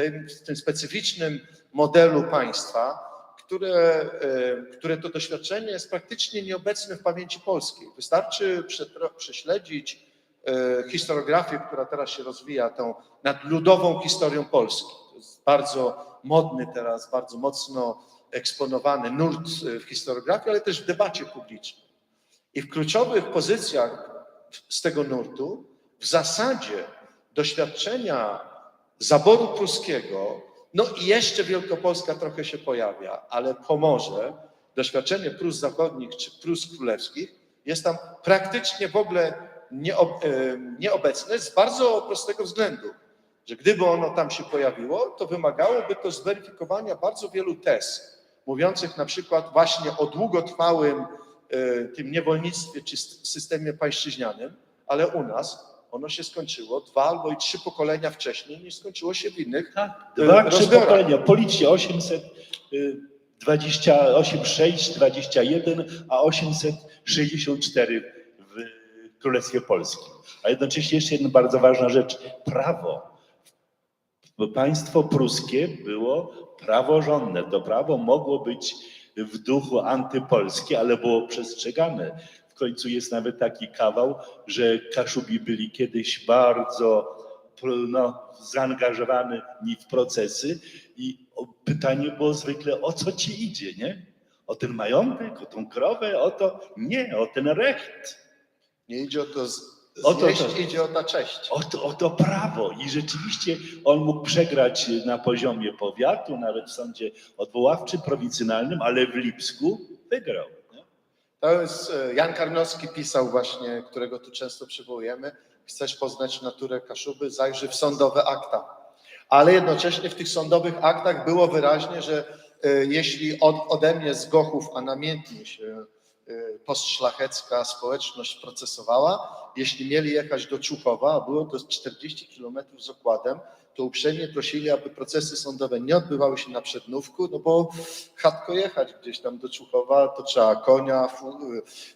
tym specyficznym modelu państwa, które to doświadczenie jest praktycznie nieobecne w pamięci polskiej. Wystarczy prześledzić historiografię, która teraz się rozwija, tą nad ludową historią Polski. To jest bardzo modny teraz, bardzo mocno eksponowany nurt w historiografii, ale też w debacie publicznej. I w kluczowych pozycjach z tego nurtu w zasadzie doświadczenia zaboru pruskiego, no i jeszcze Wielkopolska trochę się pojawia, ale Pomorze, doświadczenie Prus Zachodnich czy Prus Królewskich jest tam praktycznie w ogóle nieobecne z bardzo prostego względu, że gdyby ono tam się pojawiło, to wymagałoby to zweryfikowania bardzo wielu tez, mówiących na przykład właśnie o długotrwałym tym niewolnictwie czy systemie pańszczyźnianym, ale u nas ono się skończyło 2 albo i 3 pokolenia wcześniej niż skończyło się w innych 2-3 pokolenia. Policzcie 826, 21, a 864 w Królestwie Polskim. A jednocześnie jeszcze jedna bardzo ważna rzecz. Prawo. Bo państwo pruskie było praworządne. To prawo mogło być w duchu antypolskie, ale było przestrzegane. W końcu jest nawet taki kawał, że Kaszubi byli kiedyś bardzo zaangażowani w procesy i pytanie było zwykle, o co ci idzie, nie? O ten majątek, o tą krowę, o to? Nie, o ten recht. Nie idzie o to idzie o ta cześć. O to prawo. I rzeczywiście on mógł przegrać na poziomie powiatu, nawet w sądzie odwoławczym, prowincjonalnym, ale w Lipsku wygrał. To jest Jan Karnowski pisał właśnie, którego tu często przywołujemy, chcesz poznać naturę Kaszuby, zajrzyj w sądowe akta. Ale jednocześnie w tych sądowych aktach było wyraźnie, że jeśli ode mnie z Gochów, a namiętnie się postszlachecka społeczność procesowała, jeśli mieli jechać do Czuchowa, a było to 40 kilometrów z okładem, to uprzejmie prosili, aby procesy sądowe nie odbywały się na Przednówku, no bo chatko jechać gdzieś tam do Czuchowa, to trzeba konia,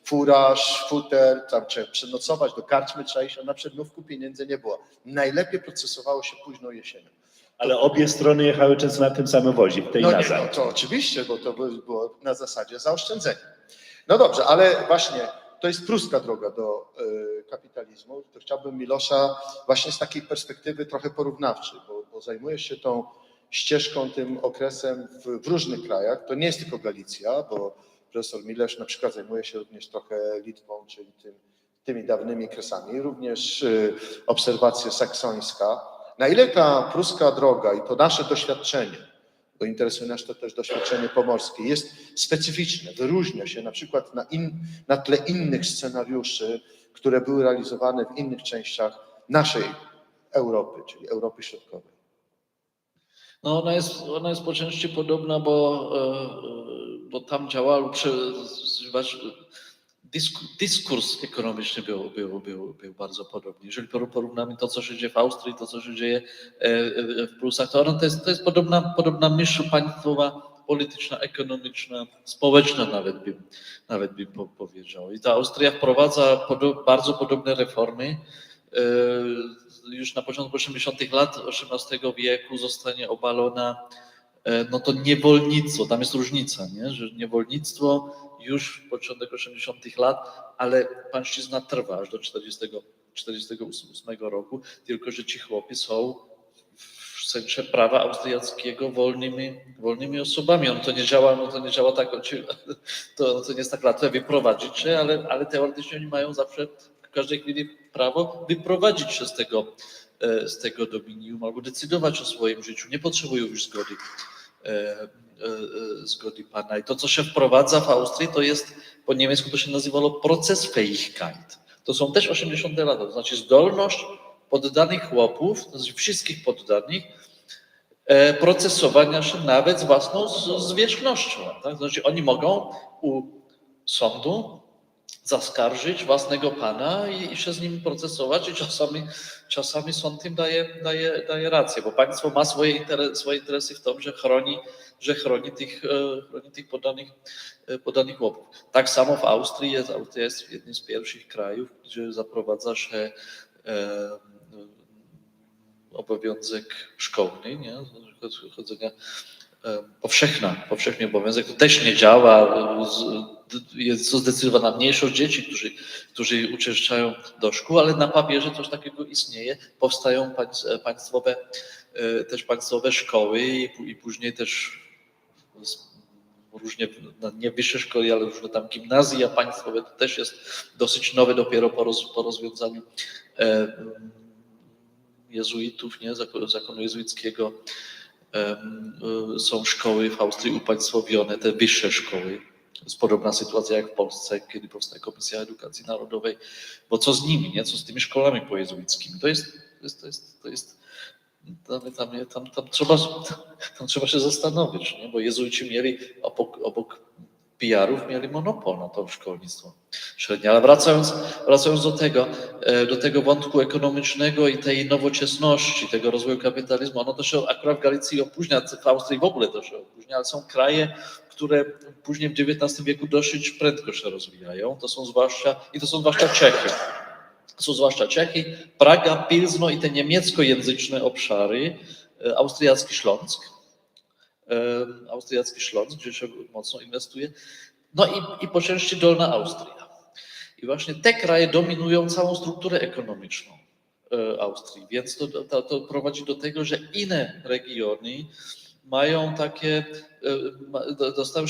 furaż, futer, tam trzeba przenocować, do karczmy trzeba iść, a na Przednówku pieniędzy nie było. Najlepiej procesowało się późną jesienią. Ale obie strony jechały często na tym samym wozie, w tej no nazad. Nie, no to oczywiście, bo to było na zasadzie zaoszczędzenia. No dobrze, ale właśnie to jest pruska droga do kapitalizmu. To chciałbym Milosza właśnie z takiej perspektywy trochę porównawczej, bo zajmuje się tą ścieżką, tym okresem w różnych krajach. To nie jest tylko Galicja, bo profesor Milosz na przykład zajmuje się również trochę Litwą, czyli tymi dawnymi kresami, również obserwacja saksońska. Na ile ta pruska droga i to nasze doświadczenie, bo interesuje nas to też doświadczenie pomorskie, jest specyficzne, wyróżnia się na przykład na tle innych scenariuszy, które były realizowane w innych częściach naszej Europy, czyli Europy Środkowej. No ona jest po części podobna, bo tam działał dyskurs ekonomiczny był bardzo podobny. Jeżeli porównamy to, co się dzieje w Austrii, to, co się dzieje w Prusach, to jest podobna myśl państwowa, polityczna, ekonomiczna, społeczna nawet bym powiedział. I ta Austria wprowadza bardzo podobne reformy. Już na początku 80. lat XVIII wieku zostanie obalona no to niewolnictwo, tam jest różnica, nie? Że niewolnictwo już początek 80. lat, ale pańszczyzna trwa aż do 48 roku, tylko że ci chłopi są w sensie prawa austriackiego wolnymi osobami. To nie działa tak, to nie jest tak łatwe wyprowadzić się, ale teoretycznie oni mają zawsze w każdej chwili prawo wyprowadzić się z tego dominium albo decydować o swoim życiu. Nie potrzebują już zgody pana. I to, co się wprowadza w Austrii, to jest, po niemiecku to się nazywało Prozessfähigkeit. To są też 80 lata, to znaczy zdolność poddanych chłopów, to znaczy wszystkich poddanych, procesowania się nawet z własną zwierzchnością. Tak? To znaczy oni mogą u sądu zaskarżyć własnego pana i się z nim procesować i czasami sąd im daje rację, bo państwo ma swoje interesy w tym, że chroni tych poddanych chłopów. Tak samo w Austrii jest. Austria jest jednym z pierwszych krajów, gdzie zaprowadza się obowiązek szkolny, nie? Chodzenia powszechny obowiązek. To też nie działa. Jest zdecydowana mniejszość dzieci, którzy uczęszczają do szkół, ale na papierze coś takiego istnieje. Powstają państwowe szkoły i później też różnie, nie wyższe szkoły, ale różne tam gimnazja państwowe. To też jest dosyć nowe dopiero po rozwiązaniu jezuitów, nie? Zakonu jezuickiego. Są szkoły w Austrii upaństwowione, te wyższe szkoły. Jest podobna sytuacja jak w Polsce, kiedy powstaje Komisja Edukacji Narodowej. Bo co z nimi, nie? Co z tymi szkołami pojezuickimi? Tam trzeba się zastanowić, nie? Bo jezuici mieli obok PR-ów mieli monopol na to szkolnictwo średnie. Ale wracając do tego wątku ekonomicznego i tej nowoczesności, tego rozwoju kapitalizmu, ono to się akurat w Galicji opóźnia, w Austrii w ogóle to się opóźnia, ale są kraje, które później w XIX wieku dosyć prędko się rozwijają. To są zwłaszcza Czechy. Są zwłaszcza Czechy, Praga, Pilzno i te niemieckojęzyczne obszary, austriacki Śląsk, gdzie się mocno inwestuje, no i po części Dolna Austria. I właśnie te kraje dominują całą strukturę ekonomiczną Austrii, więc to prowadzi do tego, że inne regiony mają takie, dostają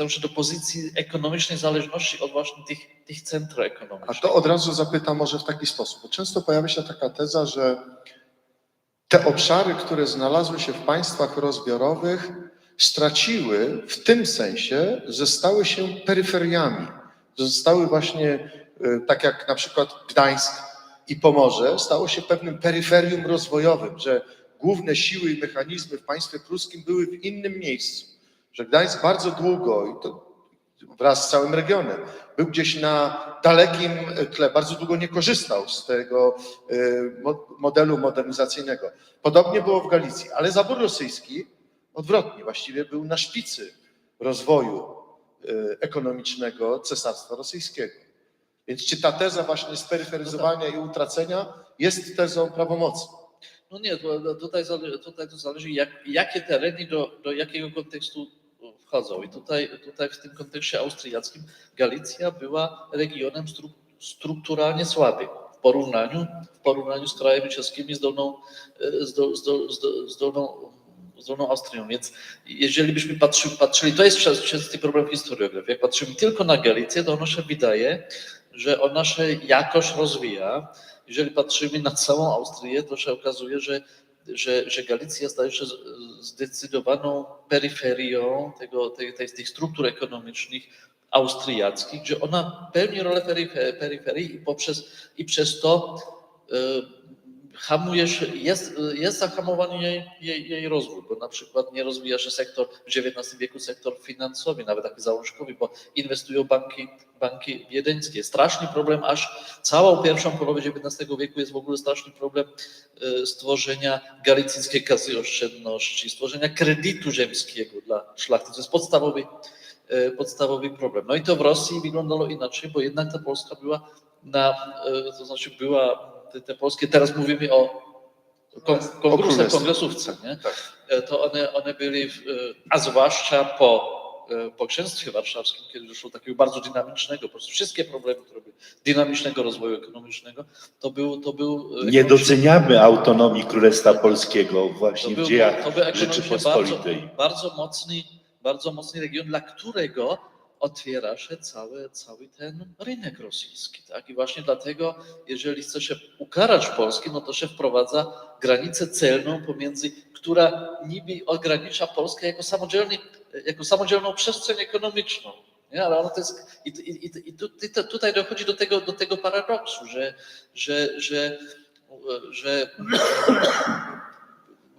się do pozycji ekonomicznej zależności od właśnie tych centrów ekonomicznych. A to od razu zapytam może w taki sposób, bo często pojawia się taka teza, że te obszary, które znalazły się w państwach rozbiorowych, straciły w tym sensie, że stały się peryferiami, że zostały właśnie, tak jak na przykład Gdańsk i Pomorze, stało się pewnym peryferium rozwojowym, że główne siły i mechanizmy w państwie pruskim były w innym miejscu, że Gdańsk bardzo długo, i to wraz z całym regionem, był gdzieś na dalekim tle, bardzo długo nie korzystał z tego modelu modernizacyjnego. Podobnie było w Galicji, ale zabór rosyjski odwrotnie, właściwie był na szpicy rozwoju ekonomicznego Cesarstwa Rosyjskiego. Więc czy ta teza właśnie speryferyzowania i utracenia jest tezą prawomocną? No nie, tutaj to zależy, jakie tereny do jakiego kontekstu wchodzą. I tutaj w tym kontekście austriackim Galicja była regionem strukturalnie słabym w porównaniu z krajami czeskimi, z Dolną Austrią. Więc jeżeli byśmy patrzyli, to jest częsty problem historiografii, jak patrzymy tylko na Galicję, to ono się wydaje, że ona się jakoś rozwija. Jeżeli patrzymy na całą Austrię, to się okazuje, że Galicja staje się zdecydowaną peryferią tych struktur ekonomicznych austriackich, gdzie ona pełni rolę peryferii i przez to hamuje się, jest zahamowany jej rozwój, bo na przykład nie rozwija się w XIX wieku sektor finansowy, nawet taki zalążkowy, bo inwestują banki wiedeńskie. Straszny problem, aż całą pierwszą połowę XIX wieku jest w ogóle straszny problem stworzenia galicyjskiej kasy oszczędności, stworzenia kredytu ziemskiego dla szlachty. To jest podstawowy problem. No i to w Rosji wyglądało inaczej, bo jednak ta Polska była te polskie, teraz mówimy o kongresówce, nie? Tak. To one byli, a zwłaszcza po księstwie warszawskim, kiedy doszło do takiego bardzo dynamicznego, po prostu wszystkie problemy, które były dynamicznego rozwoju ekonomicznego, to był Nie doceniamy autonomii Królestwa Polskiego właśnie w dziejach to był ekonomicznie Rzeczypospolitej. bardzo mocny region, dla którego otwiera się cały ten rynek rosyjski. Tak? I właśnie dlatego, jeżeli chce się ukarać Polskę, no to się wprowadza granicę celną pomiędzy, która niby ogranicza Polskę jako samodzielną przestrzeń ekonomiczną. Nie? Ale ono to jest, tutaj dochodzi do tego paradoksu, że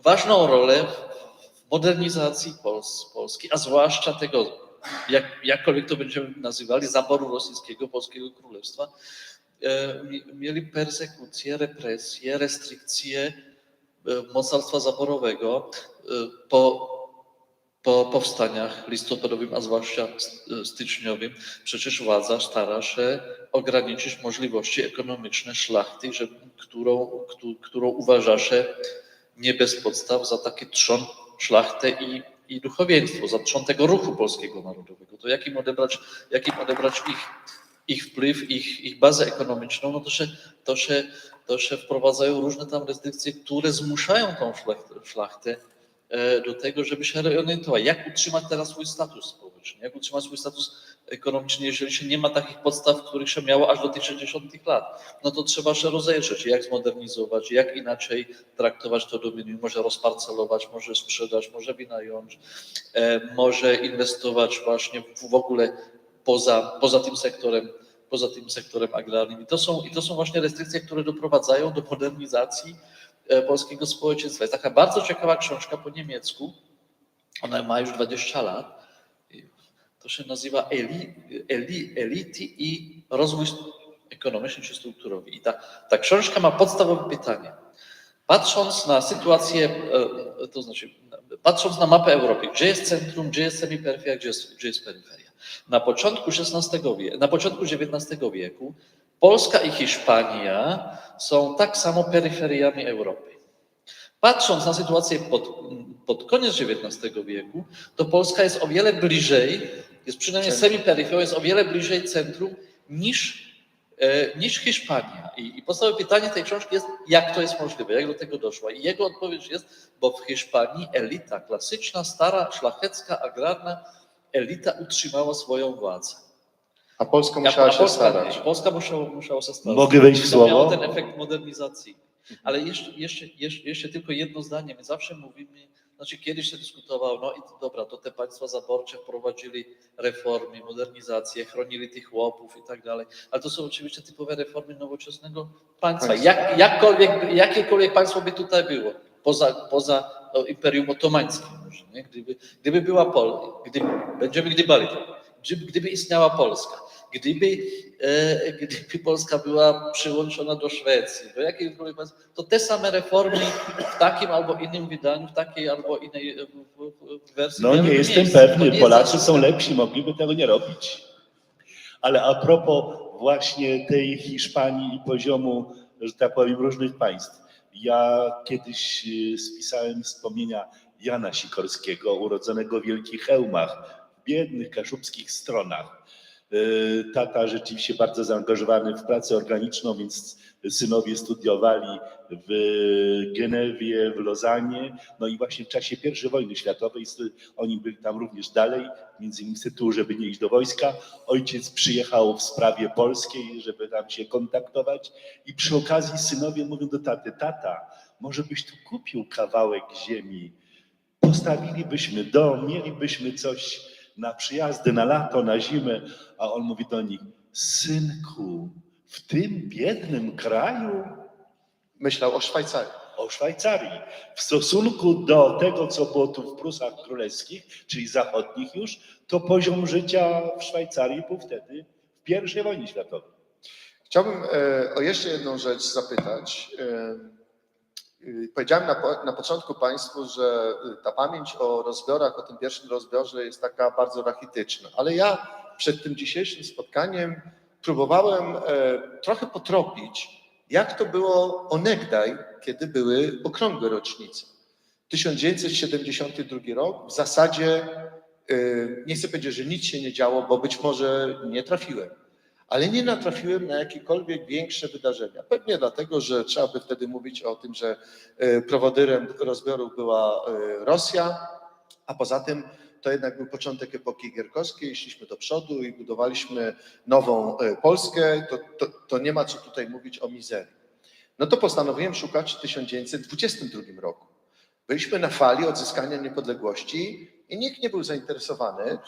ważną rolę w modernizacji Polski, a zwłaszcza tego, jakkolwiek to będziemy nazywali, zaboru rosyjskiego, Polskiego Królestwa, mieli persekucje, represje, restrykcje mocarstwa zaborowego po powstaniach listopadowym, a zwłaszcza styczniowym. Przecież władza stara się ograniczyć możliwości ekonomiczne szlachty, którą uważa się nie bez podstaw za taki trzon szlachtę i duchowieństwo, za trzon tego ruchu polskiego narodowego. To jakim odebrać ich wpływ, ich bazę ekonomiczną, no to się wprowadzają różne tam restrykcje, które zmuszają tą szlachtę do tego, żeby się reorientować. Jak utrzymać teraz swój status społeczny, jak utrzymać swój status ekonomiczny, jeżeli się nie ma takich podstaw, których się miało aż do tych 60 lat. No to trzeba się rozejrzeć, jak zmodernizować, jak inaczej traktować to dominium, może rozparcelować, może sprzedać, może wynająć, może inwestować właśnie w ogóle poza tym sektorem agrarnym. I to są właśnie restrykcje, które doprowadzają do modernizacji polskiego społeczeństwa. Jest taka bardzo ciekawa książka po niemiecku, ona ma już 20 lat, to się nazywa Elity i rozwój ekonomiczny czy strukturowy. I ta książka ma podstawowe pytanie. Patrząc na sytuację, to znaczy patrząc na mapę Europy, gdzie jest centrum, gdzie jest semiperyferia, gdzie jest peryferia. Na początku XIX wieku Polska i Hiszpania są tak samo peryferiami Europy. Patrząc na sytuację pod koniec XIX wieku, to Polska jest o wiele bliżej, jest przynajmniej semiperyferią, jest o wiele bliżej centrum niż Hiszpania. I podstawowe pytanie tej książki jest, jak to jest możliwe, jak do tego doszło. I jego odpowiedź jest, bo w Hiszpanii elita klasyczna, stara, szlachecka, agrarna elita utrzymała swoją władzę. A Polska musiała się starać. Polska musiała się starać. Mogę wejść w To miało słowo? ten efekt modernizacji. Ale jeszcze tylko jedno zdanie. My zawsze mówimy, znaczy kiedyś się dyskutowało, no i dobra, to te państwa zaborcze wprowadzili reformy, modernizację, chronili tych łopów i tak dalej, ale to są oczywiście typowe reformy nowoczesnego państwa. Jakiekolwiek państwo by tutaj było, poza Imperium Otomańskim może, nie? Gdyby była będziemy gdybali to, gdyby istniała Polska, gdyby Polska była przyłączona do Szwecji, do jakiejkolwiek państwa, to te same reformy w takim albo innym wydaniu, w takiej albo innej wersji. No nie jestem pewny, Polacy są lepsi, mogliby tego nie robić. Ale a propos właśnie tej Hiszpanii i poziomu, że tak powiem, różnych państw. Ja kiedyś spisałem wspomnienia Jana Sikorskiego, urodzonego w Wielkich Chełmach, w biednych kaszubskich stronach. Tata rzeczywiście bardzo zaangażowany w pracę organiczną, więc synowie studiowali w Genewie, w Lozanie. No i właśnie w czasie I wojny światowej oni byli tam również dalej, między innymi z tytułu, żeby nie iść do wojska. Ojciec przyjechał w sprawie polskiej, żeby tam się kontaktować i przy okazji synowie mówią do taty: tata, może byś tu kupił kawałek ziemi, postawilibyśmy dom, mielibyśmy coś na przyjazdy, na lato, na zimę, a on mówi do nich: synku, w tym biednym kraju? Myślał o Szwajcarii. O Szwajcarii. W stosunku do tego, co było tu w Prusach Królewskich, czyli zachodnich już, to poziom życia w Szwajcarii był wtedy w I wojnie światowej. Chciałbym o jeszcze jedną rzecz zapytać. Powiedziałem na początku Państwu, że ta pamięć o rozbiorach, o tym pierwszym rozbiorze jest taka bardzo rachityczna, ale ja przed tym dzisiejszym spotkaniem próbowałem trochę potropić, jak to było onegdaj, kiedy były okrągłe rocznice. 1972 rok, w zasadzie nie chcę powiedzieć, że nic się nie działo, bo być może nie trafiłem, ale nie natrafiłem na jakiekolwiek większe wydarzenia. Pewnie dlatego, że trzeba by wtedy mówić o tym, że prowodyrem rozbiorów była Rosja, a poza tym to jednak był początek epoki gierkowskiej, szliśmy do przodu i budowaliśmy nową Polskę, to nie ma co tutaj mówić o mizerii. No to postanowiłem szukać w 1922 roku. Byliśmy na fali odzyskania niepodległości i nikt nie był zainteresowany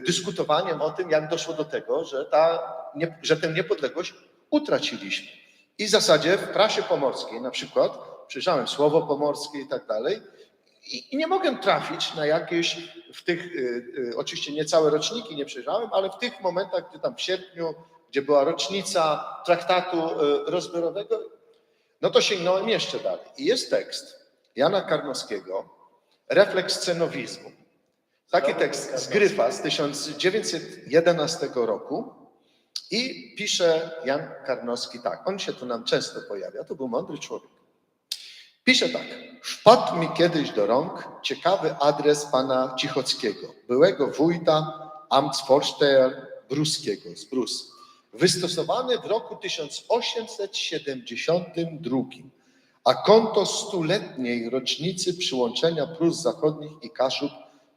dyskutowaniem o tym, jak doszło do tego, że tę niepodległość utraciliśmy. I w zasadzie w prasie pomorskiej na przykład, przyjrzałem Słowo Pomorskie i tak dalej, i nie mogłem trafić na jakieś, w tych, oczywiście nie całe roczniki nie przejrzałem, ale w tych momentach, gdzie tam w sierpniu, gdzie była rocznica traktatu rozbiorowego, no to sięgnąłem jeszcze dalej. I jest tekst Jana Karnowskiego, Refleks scenowizmu. Taki tekst z Gryfa z 1911 roku i pisze Jan Karnowski tak. On się tu nam często pojawia, to był mądry człowiek. Pisze tak. Wpadł mi kiedyś do rąk ciekawy adres pana Cichockiego, byłego wójta Amtsvorsteher Bruskiego z Brus, wystosowany w roku 1872, a konto 100-letniej rocznicy przyłączenia Prus Zachodnich i Kaszub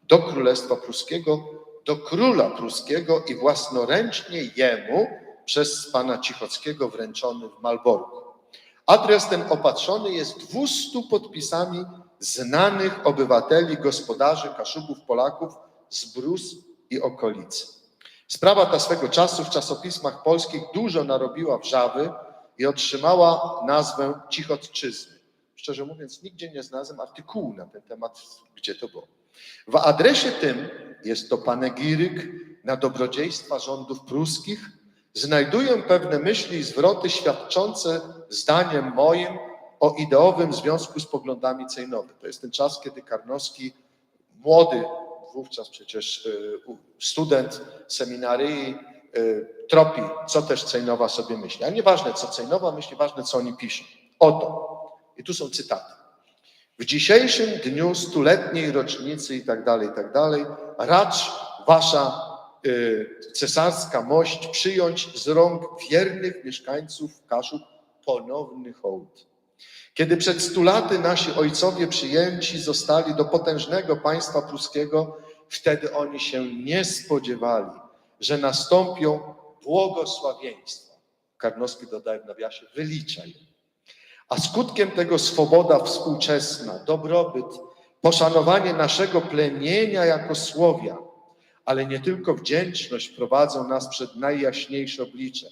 do Królestwa Pruskiego, do króla pruskiego i własnoręcznie jemu przez pana Cichockiego wręczony w Malborku. Adres ten opatrzony jest 200 podpisami znanych obywateli, gospodarzy Kaszubów, Polaków z Brus i okolicy. Sprawa ta swego czasu w czasopismach polskich dużo narobiła wrzawy i otrzymała nazwę Cichocczyzny. Szczerze mówiąc, nigdzie nie znalazłem artykułu na ten temat, gdzie to było. W adresie tym, jest to panegiryk na dobrodziejstwa rządów pruskich, znajduję pewne myśli i zwroty świadczące, zdaniem moim, o ideowym związku z poglądami Cejnowy. To jest ten czas, kiedy Karnowski, młody, wówczas przecież student seminarii, tropi, co też Cejnowa sobie myśli. Ale nieważne, co Cejnowa myśli, ważne, co oni piszą. Oto, i tu są cytaty. W dzisiejszym dniu 100-letniej rocznicy i tak dalej, racz wasza cesarska mość przyjąć z rąk wiernych mieszkańców Kaszub ponowny hołd. Kiedy przed 100 laty nasi ojcowie przyjęci zostali do potężnego państwa pruskiego, wtedy oni się nie spodziewali, że nastąpią błogosławieństwa. Karnowski dodaje w nawiasie, wylicza je. A skutkiem tego swoboda współczesna, dobrobyt, poszanowanie naszego plemienia jako Słowian, ale nie tylko wdzięczność prowadzą nas przed najjaśniejsze oblicze,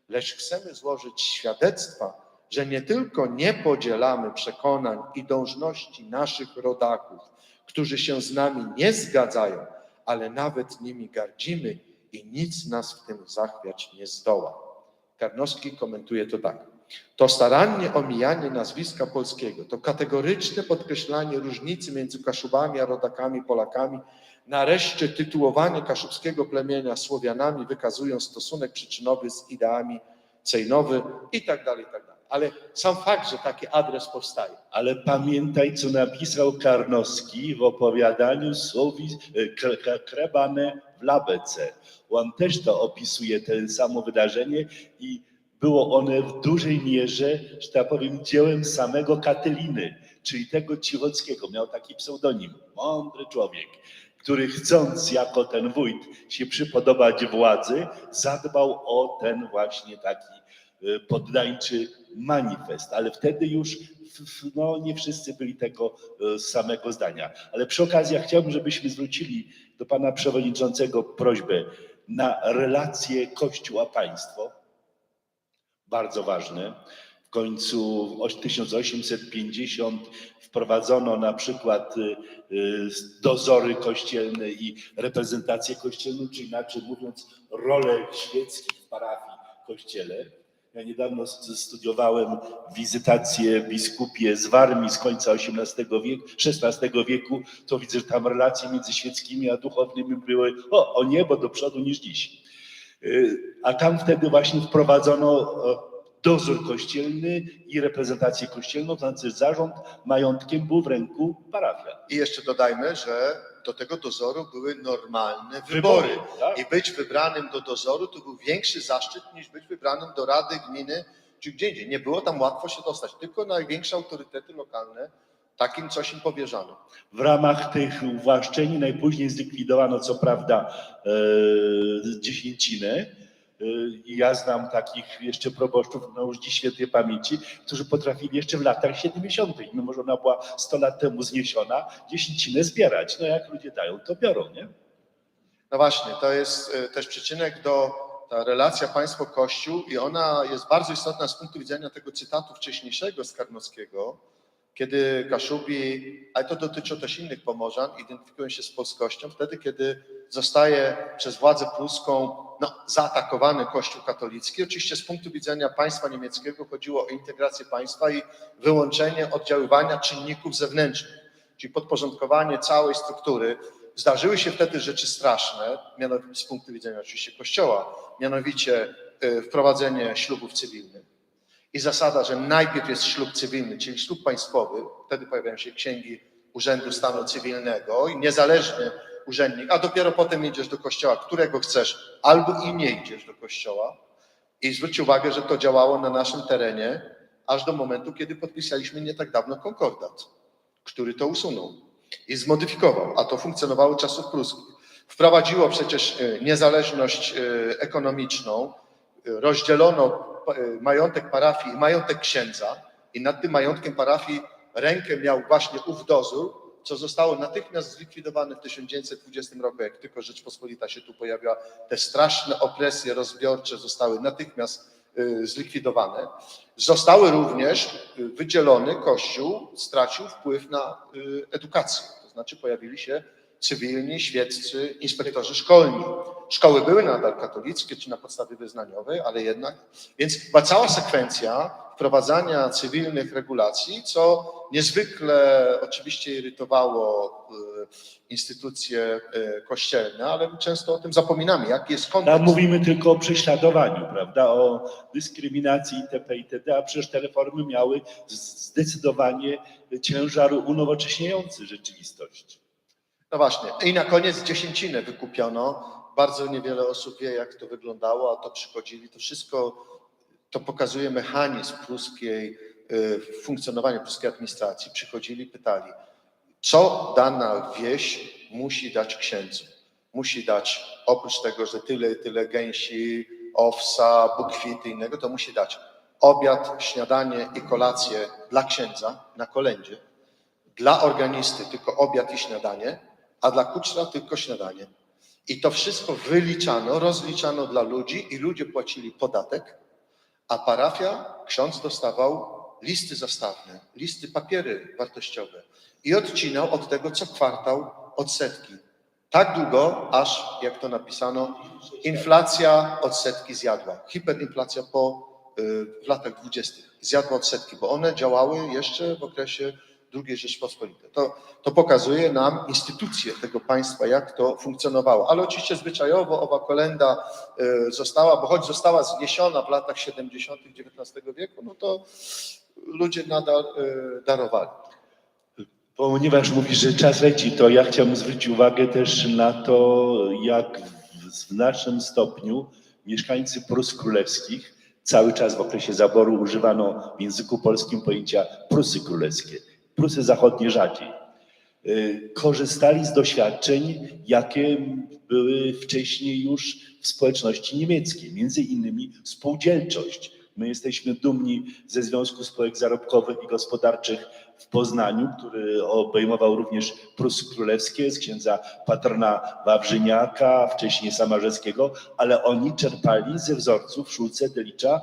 lecz chcemy złożyć świadectwa, że nie tylko nie podzielamy przekonań i dążności naszych rodaków, którzy się z nami nie zgadzają, ale nawet nimi gardzimy i nic nas w tym zachwiać nie zdoła. Karnowski komentuje to tak. To starannie omijanie nazwiska polskiego, to kategoryczne podkreślanie różnicy między Kaszubami a rodakami Polakami, nareszcie tytułowanie kaszubskiego plemienia Słowianami wykazują stosunek przyczynowy z ideami Cejnowy i tak dalej, i tak dalej. Ale sam fakt, że taki adres powstaje. Ale pamiętaj, co napisał Karnowski w opowiadaniu Krebane w Labece. On też to opisuje, to samo wydarzenie i było one w dużej mierze, że tak powiem, dziełem samego Katyliny, czyli tego Cichockiego. Miał taki pseudonim, mądry człowiek, który chcąc jako ten wójt się przypodobać władzy, zadbał o ten właśnie taki poddańczy manifest. Ale wtedy już no, nie wszyscy byli tego samego zdania. Ale przy okazji ja chciałbym, żebyśmy zwrócili do pana przewodniczącego prośbę na relacje Kościół a państwo. Bardzo ważne. W końcu w 1850 wprowadzono na przykład dozory kościelne i reprezentację kościelną, czy inaczej mówiąc rolę świeckich w parafii kościele. Ja niedawno studiowałem wizytacje biskupie z Warmii z końca XVI wieku, to widzę, że tam relacje między świeckimi a duchownymi były o niebo do przodu niż dziś. A tam wtedy właśnie wprowadzono dozór kościelny i reprezentację kościelną, to znaczy zarząd majątkiem był w ręku parafia. I jeszcze dodajmy, że do tego dozoru były normalne wybory. Tak? I być wybranym do dozoru to był większy zaszczyt niż być wybranym do rady gminy czy gdzie indziej. Nie było tam łatwo się dostać. Tylko największe autorytety lokalne Takim coś im powierzano. W ramach tych uwłaszczeń najpóźniej zlikwidowano co prawda dziesięcinę. I ja znam takich jeszcze proboszczów, no już dziś świętej pamięci, którzy potrafili jeszcze w latach 70., mimo że ona była 100 lat temu zniesiona, dziesięcinę zbierać. No jak ludzie dają, to biorą, nie? No właśnie, to jest też przyczynek do ta relacja państwo-kościół i ona jest bardzo istotna z punktu widzenia tego cytatu wcześniejszego z Karnowskiego, kiedy Kaszubi, ale to dotyczy też innych Pomorzan, identyfikują się z polskością, wtedy kiedy zostaje przez władzę pruską zaatakowany Kościół katolicki. Oczywiście z punktu widzenia państwa niemieckiego chodziło o integrację państwa i wyłączenie oddziaływania czynników zewnętrznych, czyli podporządkowanie całej struktury. Zdarzyły się wtedy rzeczy straszne, mianowicie z punktu widzenia oczywiście Kościoła, mianowicie wprowadzenie ślubów cywilnych i zasada, że najpierw jest ślub cywilny, czyli ślub państwowy, wtedy pojawiają się księgi Urzędu Stanu Cywilnego i niezależny urzędnik, a dopiero potem idziesz do kościoła, którego chcesz, albo i nie idziesz do kościoła. I zwróć uwagę, że to działało na naszym terenie aż do momentu, kiedy podpisaliśmy nie tak dawno konkordat, który to usunął i zmodyfikował, a to funkcjonowało czasów pruskich. Wprowadziło przecież niezależność ekonomiczną, rozdzielono majątek parafii i majątek księdza i nad tym majątkiem parafii rękę miał właśnie ów dozór, co zostało natychmiast zlikwidowane w 1920 roku, jak tylko Rzeczpospolita się tu pojawiła. Te straszne opresje rozbiorcze zostały natychmiast zlikwidowane. Zostały również wydzielony Kościół, stracił wpływ na edukację, to znaczy pojawili się cywilni, świeccy inspektorzy szkolni. Szkoły były nadal katolickie, czy na podstawie wyznaniowej, ale jednak. Więc była cała sekwencja wprowadzania cywilnych regulacji, co niezwykle oczywiście irytowało instytucje kościelne, ale często o tym zapominamy, jaki jest kontekst. Tam mówimy tylko o prześladowaniu, prawda, o dyskryminacji itp., itd., a przecież te reformy miały zdecydowanie ciężar unowocześniający rzeczywistość. No właśnie. I na koniec dziesięcinę wykupiono. Bardzo niewiele osób wie, jak to wyglądało, a to przychodzili. To wszystko to pokazuje mechanizm pruskiej, funkcjonowania pruskiej administracji. Przychodzili, pytali, co dana wieś musi dać księdzu. Musi dać, oprócz tego, że tyle gęsi, owsa, bukwity innego, to musi dać obiad, śniadanie i kolację dla księdza na kolędzie. Dla organisty tylko obiad i śniadanie, a dla kuczra tylko śniadanie. I to wszystko wyliczano, rozliczano dla ludzi i ludzie płacili podatek, a parafia, ksiądz dostawał listy zastawne, listy, papiery wartościowe i odcinał od tego co kwartał odsetki. Tak długo, aż, jak to napisano, inflacja odsetki zjadła. Hiperinflacja w latach 20. zjadła odsetki, bo one działały jeszcze w okresie II Rzeczpospolitej. To pokazuje nam instytucje tego państwa, jak to funkcjonowało. Ale oczywiście zwyczajowo owa kolenda została, bo choć została zniesiona w latach 70. XIX wieku, no to ludzie nadal darowali. Ponieważ mówisz, że czas leci, to ja chciałbym zwrócić uwagę też na to, jak w znacznym stopniu mieszkańcy Prus Królewskich, cały czas w okresie zaboru używano w języku polskim pojęcia Prusy Królewskie. Prusy Zachodnie rzadziej. Korzystali z doświadczeń, jakie były wcześniej już w społeczności niemieckiej, między innymi spółdzielczość. My jesteśmy dumni ze Związku Spółek Zarobkowych i Gospodarczych w Poznaniu, który obejmował również Prusy Królewskie, z księdza patrona Wawrzyniaka, wcześniej Samarzeckiego, ale oni czerpali ze wzorców Schulze-Delitzscha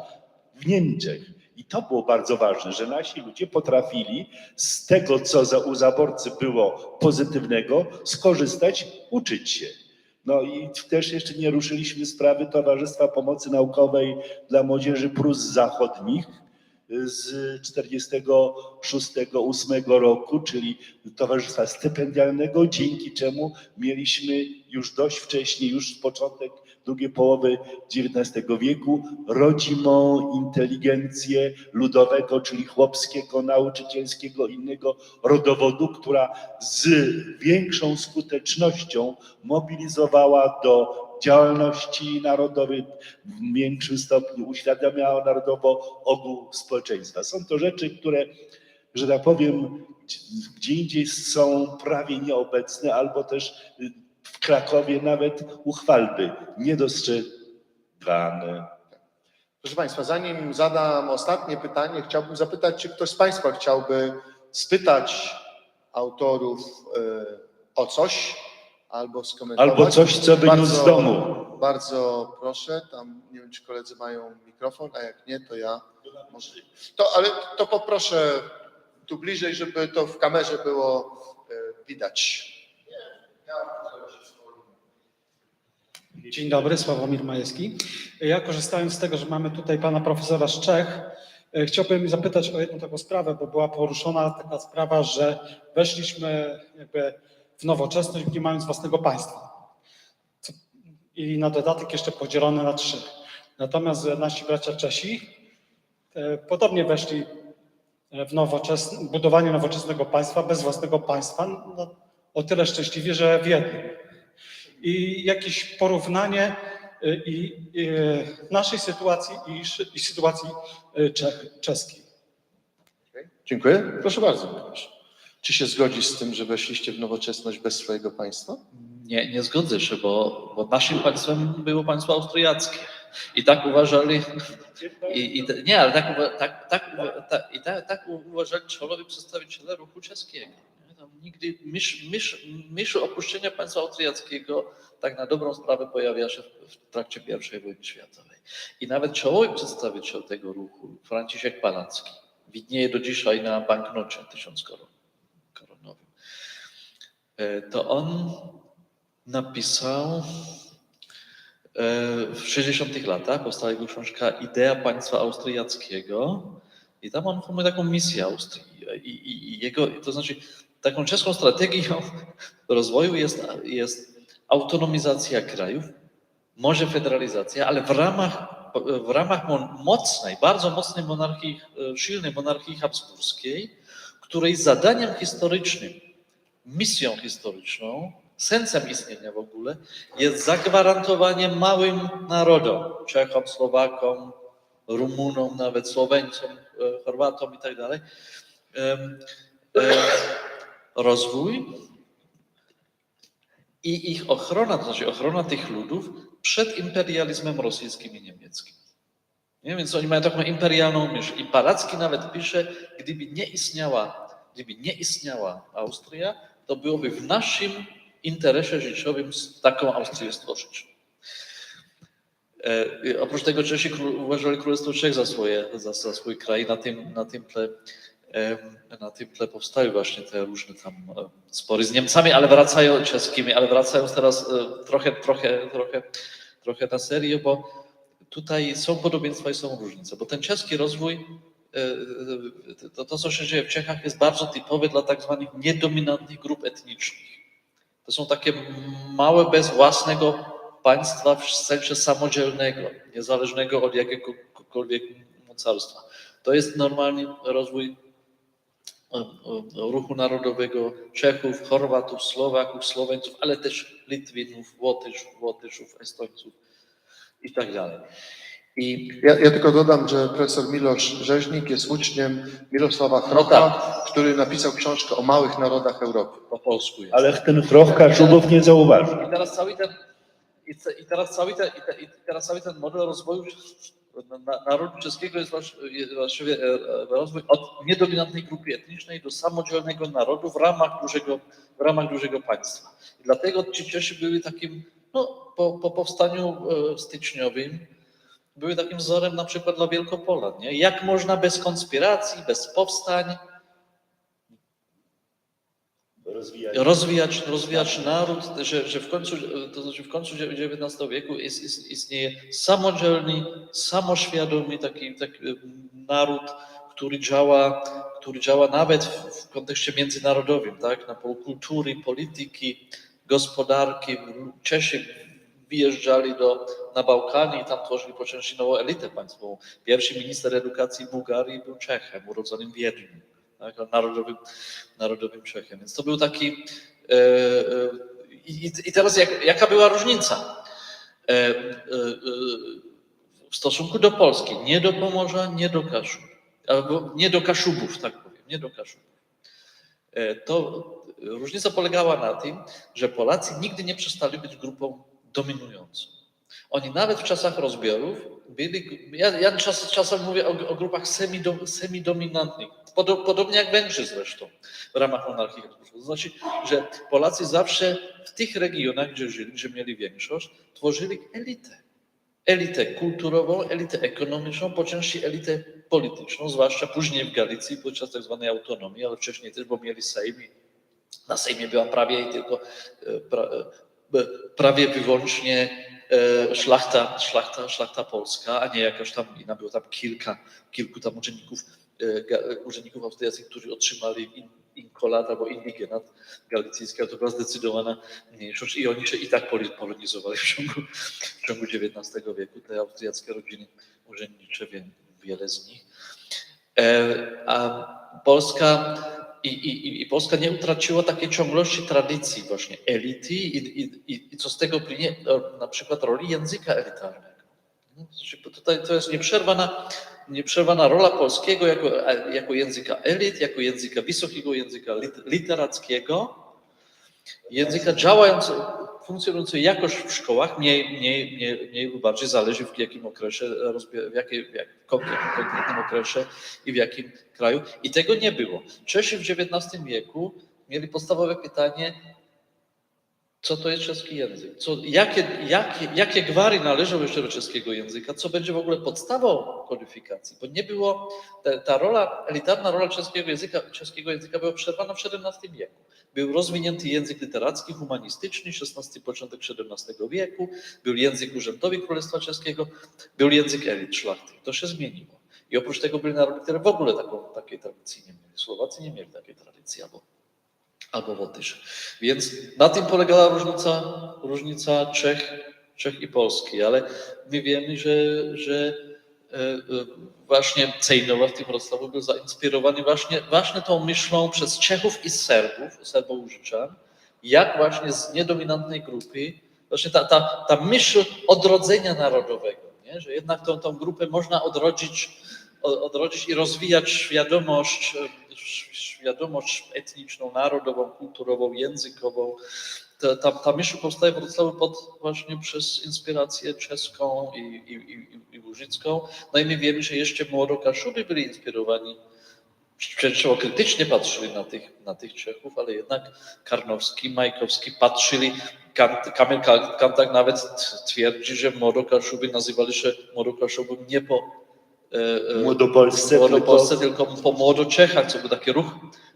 w Niemczech. I to było bardzo ważne, że nasi ludzie potrafili z tego, co u zaborcy było pozytywnego, skorzystać, uczyć się. No i też jeszcze nie ruszyliśmy sprawy Towarzystwa Pomocy Naukowej dla Młodzieży Prus Zachodnich z 46-48 roku, czyli Towarzystwa Stypendialnego, dzięki czemu mieliśmy już dość wcześnie, już z początek drugiej połowy XIX wieku, rodzimą inteligencję ludowego, czyli chłopskiego, nauczycielskiego, innego rodowodu, która z większą skutecznością mobilizowała do działalności narodowej, w większym stopniu uświadamiała narodowo ogół społeczeństwa. Są to rzeczy, które, że tak powiem, Gdzie indziej są prawie nieobecne, albo też w Krakowie nawet uchwalby niedostrzegane. Proszę Państwa, zanim zadam ostatnie pytanie, chciałbym zapytać, czy ktoś z Państwa chciałby spytać autorów o coś albo skomentować. Albo coś, co wyniósł z domu. Bardzo proszę, tam nie wiem, czy koledzy mają mikrofon, a jak nie, to ja może. Ale to poproszę tu bliżej, żeby to w kamerze było widać. Dzień dobry, Sławomir Majewski. Ja korzystając z tego, że mamy tutaj pana profesora z Czech, chciałbym zapytać o jedną taką sprawę, bo była poruszona taka sprawa, że weszliśmy jakby w nowoczesność, nie mając własnego państwa. I na dodatek jeszcze podzielone na 3. Natomiast nasi bracia Czesi podobnie weszli w budowanie nowoczesnego państwa, bez własnego państwa, no, o tyle szczęśliwie, że w jednym. I jakieś porównanie naszej sytuacji i sytuacji czeskiej. Dziękuję. Proszę bardzo. Czy się zgodzisz z tym, że weszliście w nowoczesność bez swojego państwa? Nie zgodzę się, bo naszym państwem było państwo austriackie. I tak uważali, tak uważali czołowi przedstawiciele ruchu czeskiego. Nigdy myśl opuszczenia państwa austriackiego tak na dobrą sprawę pojawia się w trakcie I wojny światowej. I nawet czołowy przedstawiciel tego ruchu, Franciszek Palacki, widnieje do dzisiaj na banknocie 1000-koronowym. To on napisał w 60 latach, powstała jego książka Idea państwa austriackiego i tam on formuje taką misję Austrii. To znaczy taką czeską strategią rozwoju jest autonomizacja krajów, może federalizacja, ale w ramach mocnej, bardzo mocnej monarchii, silnej monarchii habsburskiej, której zadaniem historycznym, misją historyczną, sensem istnienia w ogóle jest zagwarantowanie małym narodom, Czechom, Słowakom, Rumunom, nawet Słoweńcom, Chorwatom i tak dalej, rozwój i ich ochrona, to znaczy ochrona tych ludów przed imperializmem rosyjskim i niemieckim. Nie? Więc oni mają taką imperialną myśl. I Palacki nawet pisze, gdyby nie istniała Austria, to byłoby w naszym interesie życiowym taką Austrię stworzyć. Oprócz tego Czesi uważali Królestwo Czech za swój kraj. Na tym tle powstały właśnie te różne tam spory z Niemcami, czeskimi, ale wracając teraz trochę na serio, bo tutaj są podobieństwa i są różnice, bo ten czeski rozwój, to co się dzieje w Czechach jest bardzo typowe dla tak zwanych niedominantnych grup etnicznych. To są takie małe, bez własnego państwa w sensie samodzielnego, niezależnego od jakiegokolwiek mocarstwa. To jest normalny rozwój ruchu narodowego Czechów, Chorwatów, Słowaków, Słoweńców, ale też Litwinów, Łotyszów, Estońców i tak dalej. Ja tylko dodam, że profesor Milosz Rzeźnik jest uczniem Mirosława Chrocha, który napisał książkę o małych narodach Europy. Po polsku jest. Ale ten Chroch Kaszubów nie zauważył. I teraz cały ten model rozwoju narodu czeskiego jest właściwie rozwój od niedominantnej grupy etnicznej do samodzielnego narodu w ramach dużego państwa. I dlatego ci Czesi byli takim, po powstaniu styczniowym, były takim wzorem na przykład dla Wielkopolan. Nie? Jak można bez konspiracji, bez powstań rozwijać naród, że w końcu, to znaczy w końcu XIX wieku istnieje samodzielny, samoświadomy taki naród, który działa nawet w kontekście międzynarodowym, tak? Na polu kultury, polityki, gospodarki. Czesi wyjeżdżali na Bałkany i tam tworzyli po części nową elitę państwową. Pierwszy minister edukacji Bułgarii był Czechem, urodzonym w Wiedniu. Tak, narodowym Czechem. Więc to był taki. I teraz jaka była różnica w stosunku do Polski? Nie do Pomorza, nie do Kaszub, albo nie do Kaszubów, tak powiem, nie do Kaszubów. to różnica polegała na tym, że Polacy nigdy nie przestali być grupą dominującą. Oni nawet w czasach rozbiorów byli, ja czasem mówię o grupach semidominantnych, podobnie jak Węgrzy zresztą w ramach monarchii. To znaczy, że Polacy zawsze w tych regionach, gdzie żyli, gdzie mieli większość, tworzyli elitę. Elitę kulturową, elitę ekonomiczną, po części elitę polityczną, zwłaszcza później w Galicji podczas tak zwanej autonomii, ale wcześniej też, bo mieli Sejm. Na Sejmie była prawie i tylko prawie wyłącznie szlachta polska, a nie jakaś tam inna, było tam kilku tam urzędników austriackich, którzy otrzymali inkolat albo indygenat galicyjski, ale to była zdecydowana mniejszość i oni się i tak polonizowali w ciągu XIX wieku, te austriackie rodziny urzędnicze, wiele z nich. A Polska Polska nie utraciła takiej ciągłości tradycji właśnie elity i co z tego płynie, na przykład roli języka elitarnego. Tutaj to jest nieprzerwana rola polskiego jako języka elit, jako języka wysokiego, języka literackiego, języka funkcjonującego jakoś w szkołach, mniej lub bardziej zależy w jakim okresie, w jakim konkretnym okresie i w jakim kraju. I tego nie było. Czesi w XIX wieku mieli podstawowe pytanie, co to jest czeski język? Jakie gwary należą jeszcze do czeskiego języka? Co będzie w ogóle podstawą kodyfikacji? Bo nie było, ta rola, elitarna rola czeskiego języka była przerwana w XVII wieku. Był rozwinięty język literacki, humanistyczny, początek XVII wieku, był język urzędowy Królestwa Czeskiego, był język elit, szlachty. To się zmieniło. I oprócz tego były narody, które w ogóle takiej tradycji nie mieli. Słowacy nie mieli takiej tradycji, albo Wotysze. Więc na tym polegała różnica Czech i Polski, ale my wiemy, że właśnie Cejnowa w tym Wrocławiu był zainspirowany właśnie tą myślą przez Czechów i Serbów, Serbo-Łużyczan, jak właśnie z niedominantnej grupy, właśnie ta myśl odrodzenia narodowego, nie? Że jednak tą grupę można odrodzić i rozwijać świadomość etniczną, narodową, kulturową, językową. Ta myśl powstaje w Wrocławiu właśnie przez inspirację czeską i łużycką. No i my wiemy, że jeszcze Młodokaszuby byli inspirowani, często krytycznie patrzyli na tych Czechów, ale jednak Karnowski, Majkowski patrzyli. Kamil Kantak nawet twierdzi, że Młodokaszuby nazywali się Młodokaszubem nie po Młodopolsce, tylko po Młodoczechach, co był taki ruch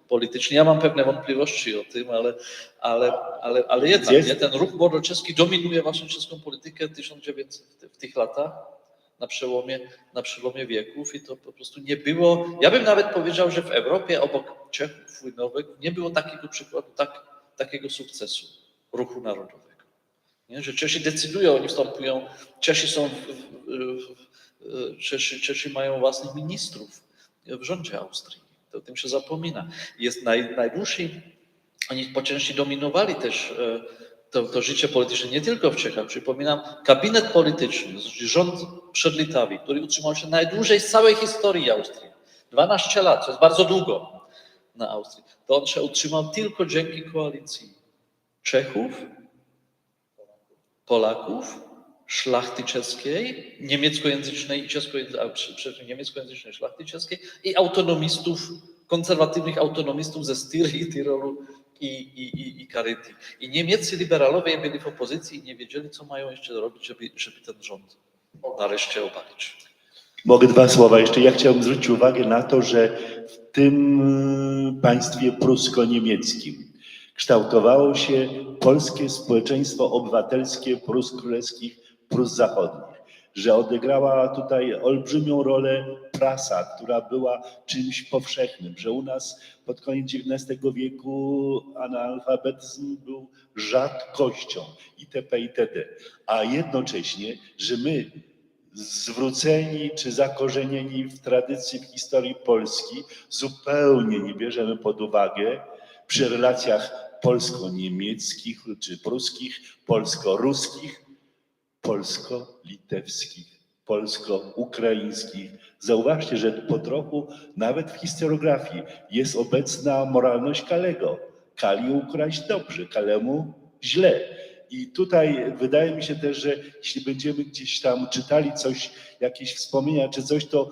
polityczny. Ja mam pewne wątpliwości o tym, ale jednak nie? Ten ruch młodoczeski dominuje właśnie czeską politykę 1900 w tych latach, na przełomie wieków i to po prostu nie było. Ja bym nawet powiedział, że w Europie obok Czechów wpływowych nie było takiego przykładu, takiego sukcesu ruchu narodowego. Nie? Że Czesi decydują, oni wstępują, Czesi mają własnych ministrów w rządzie Austrii. To o tym się zapomina. Jest najdłuższy, oni po części dominowali też to życie polityczne, nie tylko w Czechach. Przypominam, gabinet polityczny, rząd przed Litawii, który utrzymał się najdłużej z całej historii Austrii. 12 lat, to jest bardzo długo na Austrii. To on się utrzymał tylko dzięki koalicji Czechów, Polaków, szlachty czeskiej, niemieckojęzycznej i niemieckojęzycznej szlachty czeskiej i autonomistów, konserwatywnych autonomistów ze Styrii i Tyrolu i Karytii. I niemieccy liberalowie byli w opozycji i nie wiedzieli, co mają jeszcze robić, żeby ten rząd nareszcie obalić. Mogę dwa słowa jeszcze. Ja chciałbym zwrócić uwagę na to, że w tym państwie prusko-niemieckim kształtowało się polskie społeczeństwo obywatelskie Prus Królewskich, Prus Zachodnich, że odegrała tutaj olbrzymią rolę prasa, która była czymś powszechnym, że u nas pod koniec XIX wieku analfabetyzm był rzadkością itp. itd. A jednocześnie, że my zwróceni czy zakorzenieni w tradycji, w historii Polski zupełnie nie bierzemy pod uwagę przy relacjach polsko-niemieckich czy pruskich, polsko-ruskich, polsko-litewskich, polsko-ukraińskich, Zauważcie, że po trochu nawet w historiografii jest obecna moralność Kalego. Kali ukraść dobrze, Kalemu źle. I tutaj wydaje mi się też, że jeśli będziemy gdzieś tam czytali coś, jakieś wspomnienia czy coś, to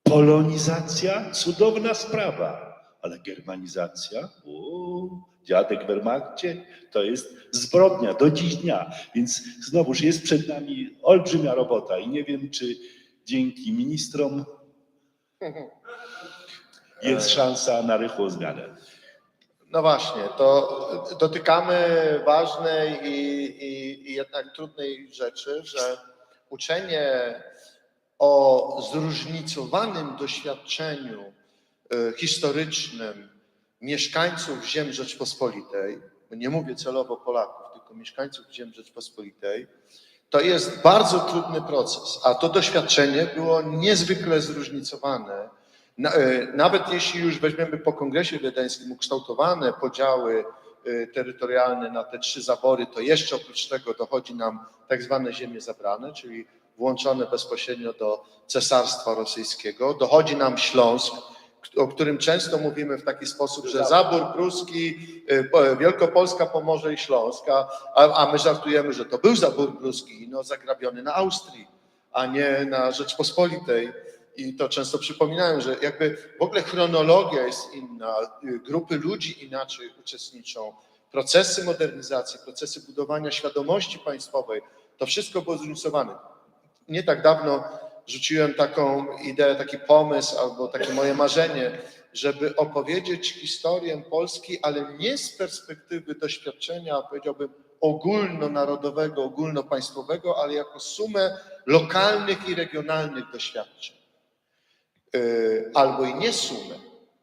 polonizacja, cudowna sprawa, ale germanizacja, dziadek w Wehrmachcie, to jest zbrodnia do dziś dnia. Więc znowuż jest przed nami olbrzymia robota i nie wiem, czy dzięki ministrom jest szansa na rychłą zmianę. No właśnie, to dotykamy ważnej i jednak trudnej rzeczy, że uczenie o zróżnicowanym doświadczeniu historycznym mieszkańców ziem Rzeczpospolitej, nie mówię celowo Polaków, tylko mieszkańców ziem Rzeczpospolitej, to jest bardzo trudny proces, a to doświadczenie było niezwykle zróżnicowane. Nawet jeśli już weźmiemy po Kongresie Wiedeńskim ukształtowane podziały terytorialne na te 3 zabory, to jeszcze oprócz tego dochodzi nam tak zwane ziemie zabrane, czyli włączone bezpośrednio do Cesarstwa Rosyjskiego. Dochodzi nam Śląsk, o którym często mówimy w taki sposób, że zabór pruski, Wielkopolska, Pomorze i Śląsk, a my żartujemy, że to był zabór pruski, no zagrabiony na Austrii, a nie na Rzeczpospolitej. I to często przypominają, że jakby w ogóle chronologia jest inna, grupy ludzi inaczej uczestniczą, procesy modernizacji, procesy budowania świadomości państwowej, to wszystko było zróżnicowane. Nie tak dawno rzuciłem taką ideę, taki pomysł albo takie moje marzenie, żeby opowiedzieć historię Polski, ale nie z perspektywy doświadczenia, powiedziałbym, ogólnonarodowego, ogólnopaństwowego, ale jako sumę lokalnych i regionalnych doświadczeń. Albo i nie sumę,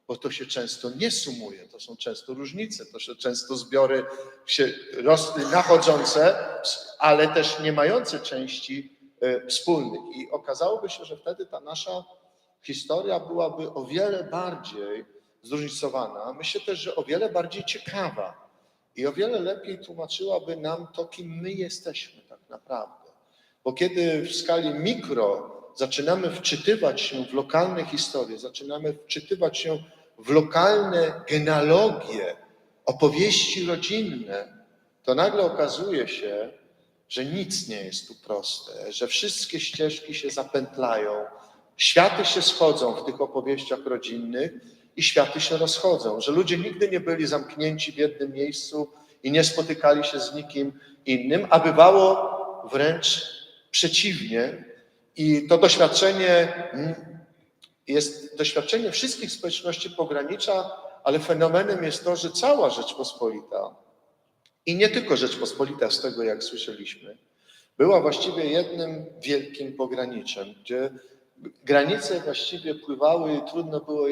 bo to się często nie sumuje, to są często różnice, to są często zbiory się nachodzące, ale też nie mające części wspólnych. I okazałoby się, że wtedy ta nasza historia byłaby o wiele bardziej zróżnicowana. Myślę też, że o wiele bardziej ciekawa i o wiele lepiej tłumaczyłaby nam to, kim my jesteśmy tak naprawdę. Bo kiedy w skali mikro zaczynamy wczytywać się w lokalne historie, zaczynamy wczytywać się w lokalne genealogie, opowieści rodzinne, to nagle okazuje się, że nic nie jest tu proste, że wszystkie ścieżki się zapętlają, światy się schodzą w tych opowieściach rodzinnych i światy się rozchodzą, że ludzie nigdy nie byli zamknięci w jednym miejscu i nie spotykali się z nikim innym, a bywało wręcz przeciwnie. I to doświadczenie jest doświadczeniem wszystkich społeczności pogranicza, ale fenomenem jest to, że cała Rzeczpospolita i nie tylko Rzeczpospolita, z tego jak słyszeliśmy, była właściwie jednym wielkim pograniczem, gdzie granice właściwie pływały i trudno było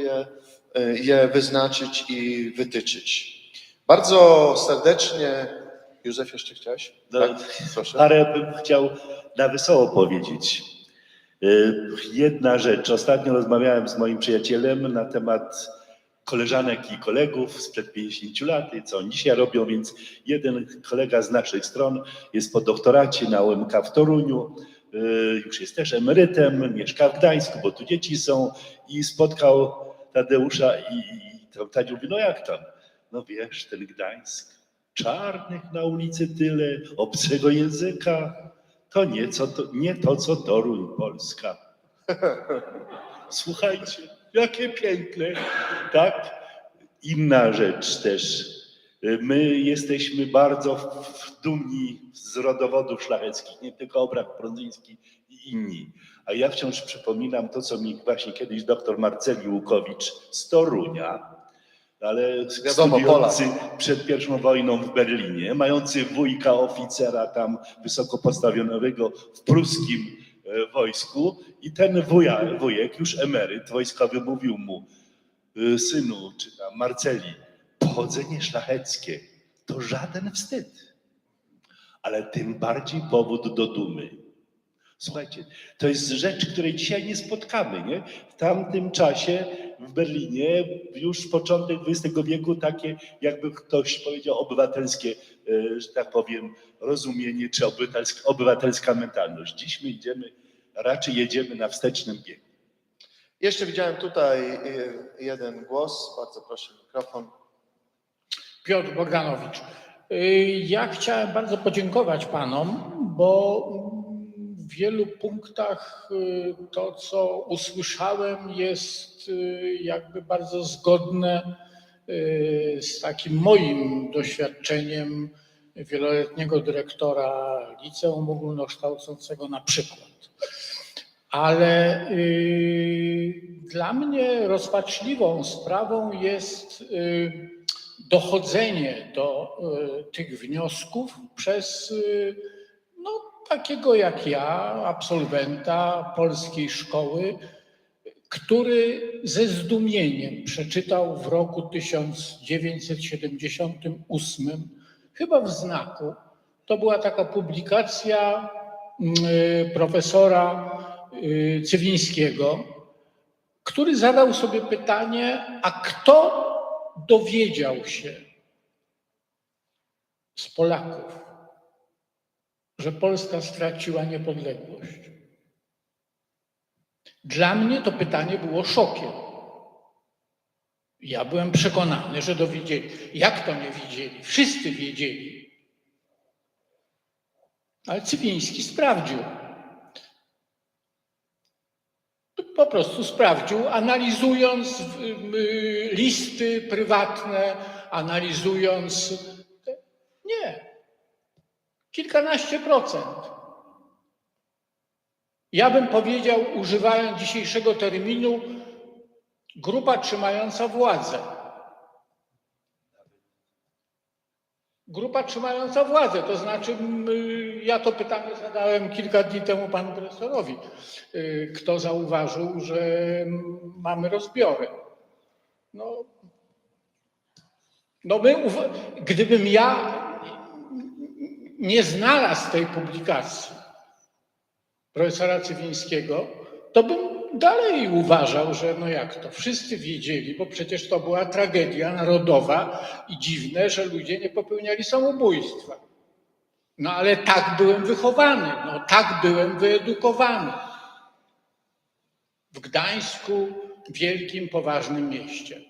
je wyznaczyć i wytyczyć. Bardzo serdecznie, Józef, jeszcze chciałeś? No, Tak? Proszę. Parę bym chciał na wesoło powiedzieć. Jedna rzecz. Ostatnio rozmawiałem z moim przyjacielem na temat koleżanek i kolegów sprzed 50 lat i co oni dzisiaj robią, więc jeden kolega z naszych stron jest po doktoracie na UMK w Toruniu, już jest też emerytem, mieszka w Gdańsku, bo tu dzieci są i spotkał Tadeusza i Tadeusz mówi, no jak tam? No wiesz, ten Gdańsk, czarnych na ulicy tyle, obcego języka, to nie to, co Toruń, Polska. Słuchajcie, jakie piękne, tak? Inna rzecz też. My jesteśmy bardzo dumni z rodowodów szlacheckich, nie tylko Obrach Prądzyński i inni. A ja wciąż przypominam to, co mi właśnie kiedyś doktor Marceli Łukowicz z Torunia, ale studiujący przed I wojną w Berlinie, mający wujka oficera tam wysoko postawionego w pruskim wojsku i ten wujek, już emeryt wojskowy, mówił mu, synu, czy tam Marceli, pochodzenie szlacheckie to żaden wstyd, ale tym bardziej powód do dumy. Słuchajcie, to jest rzecz, której dzisiaj nie spotkamy, nie? W tamtym czasie w Berlinie już początek XX wieku takie, jakby ktoś powiedział, obywatelskie, że tak powiem, rozumienie czy obywatelska mentalność. Dziś my idziemy raczej jedziemy na wstecznym biegu. Jeszcze widziałem tutaj jeden głos. Bardzo proszę, mikrofon. Piotr Bogdanowicz. Ja chciałem bardzo podziękować panom, bo w wielu punktach to, co usłyszałem, jest jakby bardzo zgodne z takim moim doświadczeniem wieloletniego dyrektora liceum ogólnokształcącego na przykład. Ale dla mnie rozpaczliwą sprawą jest dochodzenie do tych wniosków przez takiego jak ja, absolwenta polskiej szkoły, który ze zdumieniem przeczytał w roku 1978, chyba w Znaku, to była taka publikacja profesora Cywińskiego, który zadał sobie pytanie, a kto dowiedział się z Polaków, że Polska straciła niepodległość. Dla mnie to pytanie było szokiem. Ja byłem przekonany, że dowiedzieli. Jak to nie wiedzieli? Wszyscy wiedzieli. Ale Cywiński sprawdził. Po prostu sprawdził, analizując listy prywatne, analizując... Nie. Kilkanaście procent. Ja bym powiedział, używając dzisiejszego terminu, grupa trzymająca władzę. Grupa trzymająca władzę, to znaczy ja to pytanie zadałem kilka dni temu panu profesorowi, kto zauważył, że mamy rozbiory. Gdybym ja nie znalazł tej publikacji profesora Cywińskiego, to bym dalej uważał, że jak to, wszyscy wiedzieli, bo przecież to była tragedia narodowa i dziwne, że ludzie nie popełniali samobójstwa. Ale tak byłem wychowany, tak byłem wyedukowany. W Gdańsku, wielkim, poważnym mieście.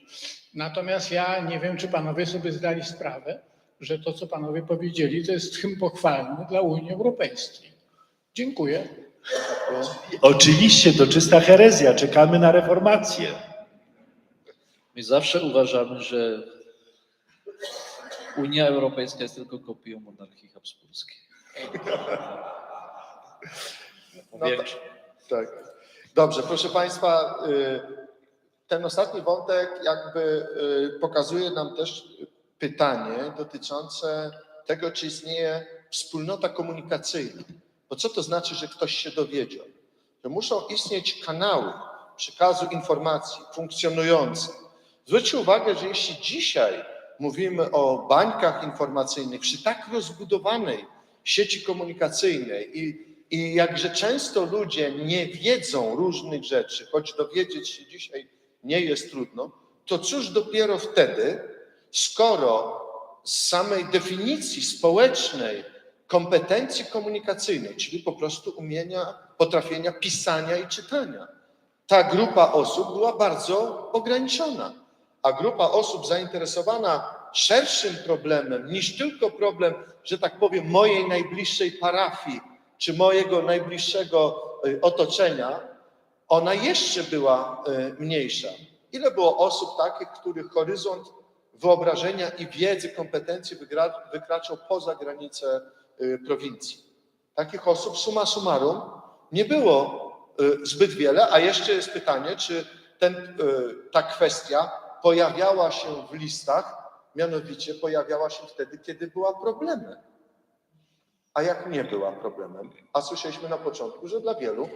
Natomiast ja nie wiem, czy panowie sobie zdali sprawę, że to, co panowie powiedzieli, to jest hymn pochwalny dla Unii Europejskiej. Dziękuję. Oczywiście, to czysta herezja. Czekamy na reformację. My zawsze uważamy, że Unia Europejska jest tylko kopią monarchii habsburskiej. Tak. Dobrze, proszę państwa, ten ostatni wątek jakby pokazuje nam też pytanie dotyczące tego, czy istnieje wspólnota komunikacyjna. Bo co to znaczy, że ktoś się dowiedział? Że muszą istnieć kanały przekazu informacji funkcjonujące. Zwróćcie uwagę, że jeśli dzisiaj mówimy o bańkach informacyjnych przy tak rozbudowanej sieci komunikacyjnej i jakże często ludzie nie wiedzą różnych rzeczy, choć dowiedzieć się dzisiaj nie jest trudno, to cóż dopiero wtedy, skoro z samej definicji społecznej kompetencji komunikacyjnej, czyli po prostu potrafienia pisania i czytania, ta grupa osób była bardzo ograniczona, a grupa osób zainteresowana szerszym problemem niż tylko problem, że tak powiem, mojej najbliższej parafii czy mojego najbliższego otoczenia, ona jeszcze była mniejsza. Ile było osób takich, których horyzont wyobrażenia i wiedzy, kompetencji wykraczał poza granice prowincji? Takich osób summa summarum nie było zbyt wiele, a jeszcze jest pytanie, czy ta kwestia pojawiała się w listach, mianowicie pojawiała się wtedy, kiedy była problemem. A jak nie była problemem? A słyszeliśmy na początku, że dla wielu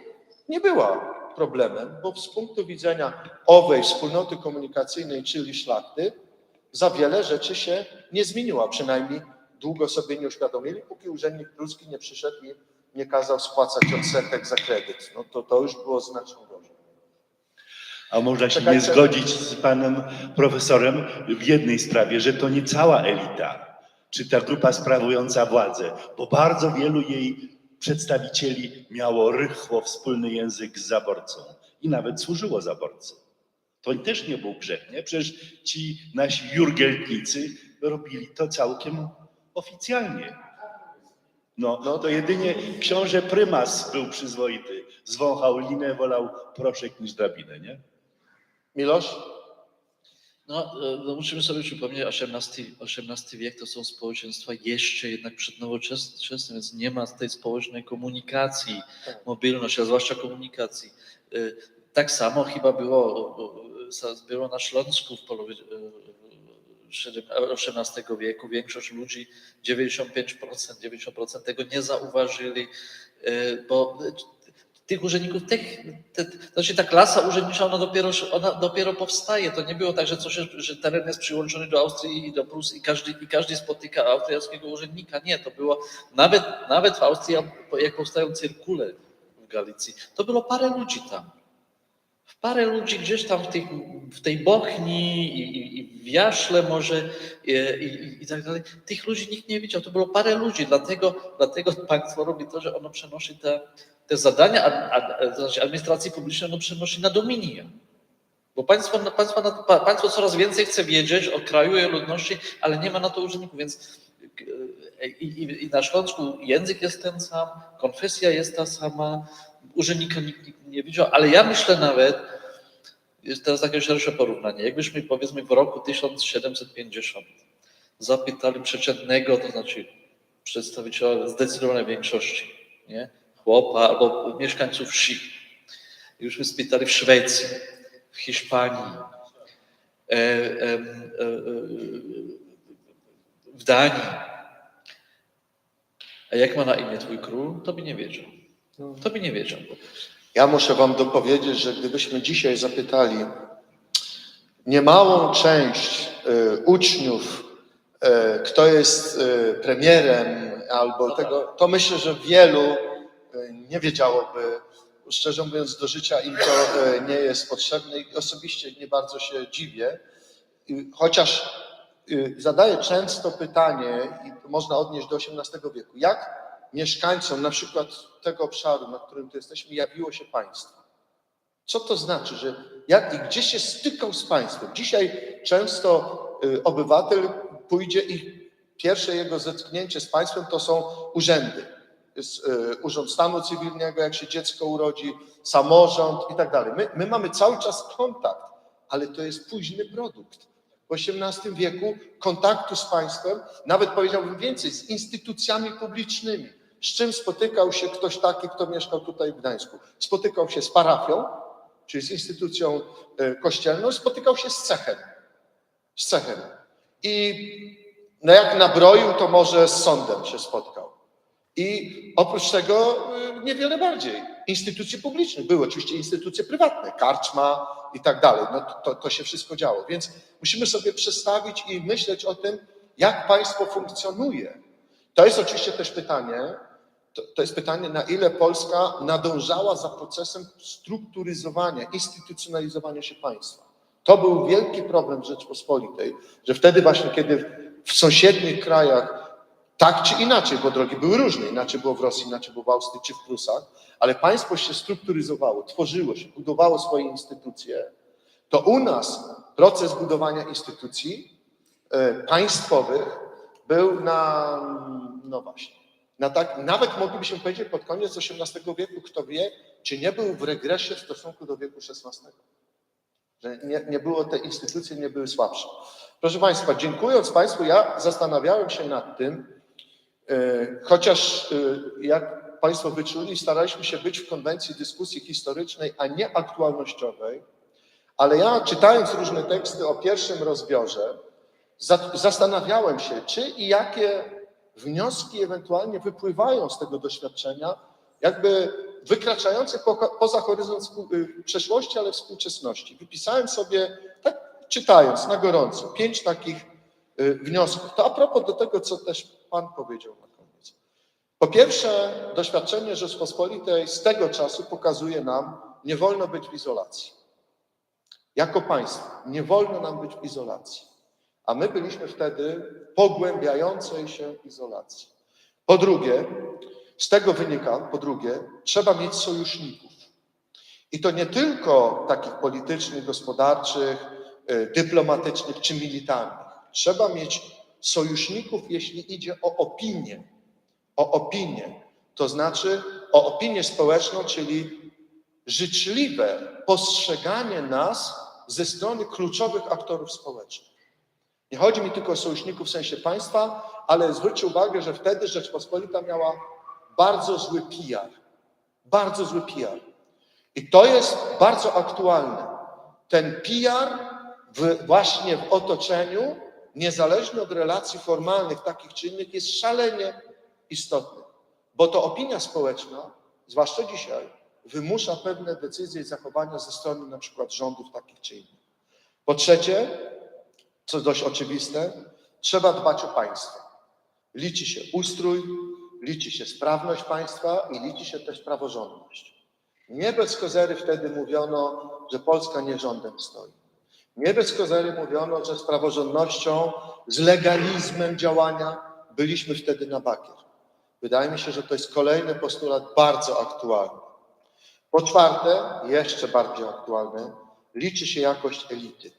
nie była problemem, bo z punktu widzenia owej wspólnoty komunikacyjnej, czyli szlachty, za wiele rzeczy się nie zmieniła. Przynajmniej długo sobie nie uświadomili, póki urzędnik pruski nie przyszedł i nie kazał spłacać odsetek za kredyt. To już było znacznie gorzej. A można się nie zgodzić z panem profesorem w jednej sprawie, że to nie cała elita, czy ta grupa sprawująca władzę, bo bardzo wielu jej przedstawicieli miało rychło wspólny język z zaborcą i nawet służyło zaborcy. To też nie był grzech, nie? Przecież ci nasi jurgieltnicy robili to całkiem oficjalnie. No to jedynie książę prymas był przyzwoity. Zwąchał linę, wolał proszek niż drabinę, nie? Milosz? No, musimy sobie przypomnieć, XVIII wiek to są społeczeństwa jeszcze jednak przednowoczesne, więc nie ma tej społecznej komunikacji, mobilności, a zwłaszcza komunikacji. Tak samo chyba było na Śląsku w połowie XVIII wieku. Większość ludzi, 90% tego nie zauważyli, bo tych urzędników, znaczy ta klasa urzędnicza, ona dopiero powstaje. To nie było tak, że teren jest przyłączony do Austrii i do Prus i każdy spotyka austriackiego urzędnika. Nie, to było nawet w Austrii, jak powstają cyrkule w Galicji, to było parę ludzi tam. Parę ludzi gdzieś tam w tej Bochni i w Jaśle może i tak dalej. Tych ludzi nikt nie widział. To było parę ludzi, dlatego państwo robi to, że ono przenosi te zadania znaczy administracji publicznej, ono przenosi na dominia. Bo państwo coraz więcej chce wiedzieć o kraju i o ludności, ale nie ma na to urzędników, więc i na Śląsku język jest ten sam, konfesja jest ta sama, urzędnika nikt nie widział, ale ja myślę nawet, jest teraz takie szersze porównanie, jakbyśmy powiedzmy w roku 1750 zapytali przeciętnego, to znaczy przedstawiciela zdecydowanej większości, nie? Chłopa albo mieszkańców wsi, jakbyśmy spytali w Szwecji, w Hiszpanii, w Danii, a jak ma na imię twój król, to by nie wiedział. To by nie wiedział. Ja muszę wam dopowiedzieć, że gdybyśmy dzisiaj zapytali niemałą część uczniów, kto jest premierem albo tego, to myślę, że wielu nie wiedziałoby. Szczerze mówiąc, do życia im to nie jest potrzebne i osobiście nie bardzo się dziwię. Chociaż zadaję często pytanie, i to można odnieść do XVIII wieku, jak mieszkańcom na przykład tego obszaru, na którym tu jesteśmy, jawiło się państwo. Co to znaczy, że jak i gdzie się stykał z państwem? Dzisiaj często obywatel pójdzie i pierwsze jego zetknięcie z państwem to są urzędy. Jest Urząd Stanu Cywilnego, jak się dziecko urodzi, samorząd i tak dalej. My mamy cały czas kontakt, ale to jest późny produkt. W XVIII wieku kontaktu z państwem, nawet powiedziałbym więcej, z instytucjami publicznymi. Z czym spotykał się ktoś taki, kto mieszkał tutaj w Gdańsku? Spotykał się z parafią, czyli z instytucją kościelną, spotykał się z cechem. Z cechem. I no jak nabroił, to może z sądem się spotkał. I oprócz tego niewiele bardziej. Instytucje publiczne. Były oczywiście instytucje prywatne, karczma i tak dalej. No to się wszystko działo. Więc musimy sobie przestawić i myśleć o tym, jak państwo funkcjonuje. To jest oczywiście też pytanie, to jest pytanie, na ile Polska nadążała za procesem strukturyzowania, instytucjonalizowania się państwa. To był wielki problem Rzeczpospolitej, że wtedy właśnie, kiedy w sąsiednich krajach tak czy inaczej, bo drogi były różne, inaczej było w Rosji, inaczej było w Austrii czy w Prusach, ale państwo się strukturyzowało, tworzyło się, budowało swoje instytucje, to u nas proces budowania instytucji państwowych był no właśnie, nawet moglibyśmy powiedzieć pod koniec XVIII wieku, kto wie, czy nie był w regresie w stosunku do wieku XVI. Że nie było, te instytucje nie były słabsze. Proszę Państwa, dziękując Państwu, ja zastanawiałem się nad tym, chociaż jak Państwo wyczuli, staraliśmy się być w konwencji dyskusji historycznej, a nie aktualnościowej, ale ja czytając różne teksty o pierwszym rozbiorze, zastanawiałem się, czy i jakie wnioski ewentualnie wypływają z tego doświadczenia, jakby wykraczające poza horyzont przeszłości, ale współczesności. Wypisałem sobie, tak czytając na gorąco, 5 takich wniosków. To a propos do tego, co też Pan powiedział na koniec. Po pierwsze, doświadczenie Rzeczpospolitej z tego czasu pokazuje nam, nie wolno być w izolacji. Jako państwo nie wolno nam być w izolacji. A my byliśmy wtedy w pogłębiającej się izolacji. Po drugie, z tego wynika, po drugie, trzeba mieć sojuszników. I to nie tylko takich politycznych, gospodarczych, dyplomatycznych czy militarnych. Trzeba mieć sojuszników, jeśli idzie o opinię. O opinię. To znaczy o opinię społeczną, czyli życzliwe postrzeganie nas ze strony kluczowych aktorów społecznych. Nie chodzi mi tylko o sojuszników w sensie państwa, ale zwróćcie uwagę, że wtedy Rzeczpospolita miała bardzo zły PR. Bardzo zły PR. I to jest bardzo aktualne. Ten PR właśnie w otoczeniu, niezależnie od relacji formalnych, takich czy innych, jest szalenie istotny. Bo to opinia społeczna, zwłaszcza dzisiaj, wymusza pewne decyzje i zachowania ze strony na przykład rządów takich czy innych. Po trzecie, co dość oczywiste, trzeba dbać o państwo. Liczy się ustrój, liczy się sprawność państwa i liczy się też praworządność. Nie bez kozery wtedy mówiono, że Polska nie rządem stoi. Nie bez kozery mówiono, że z praworządnością, z legalizmem działania byliśmy wtedy na bakier. Wydaje mi się, że to jest kolejny postulat bardzo aktualny. Po czwarte, jeszcze bardziej aktualny, liczy się jakość elity.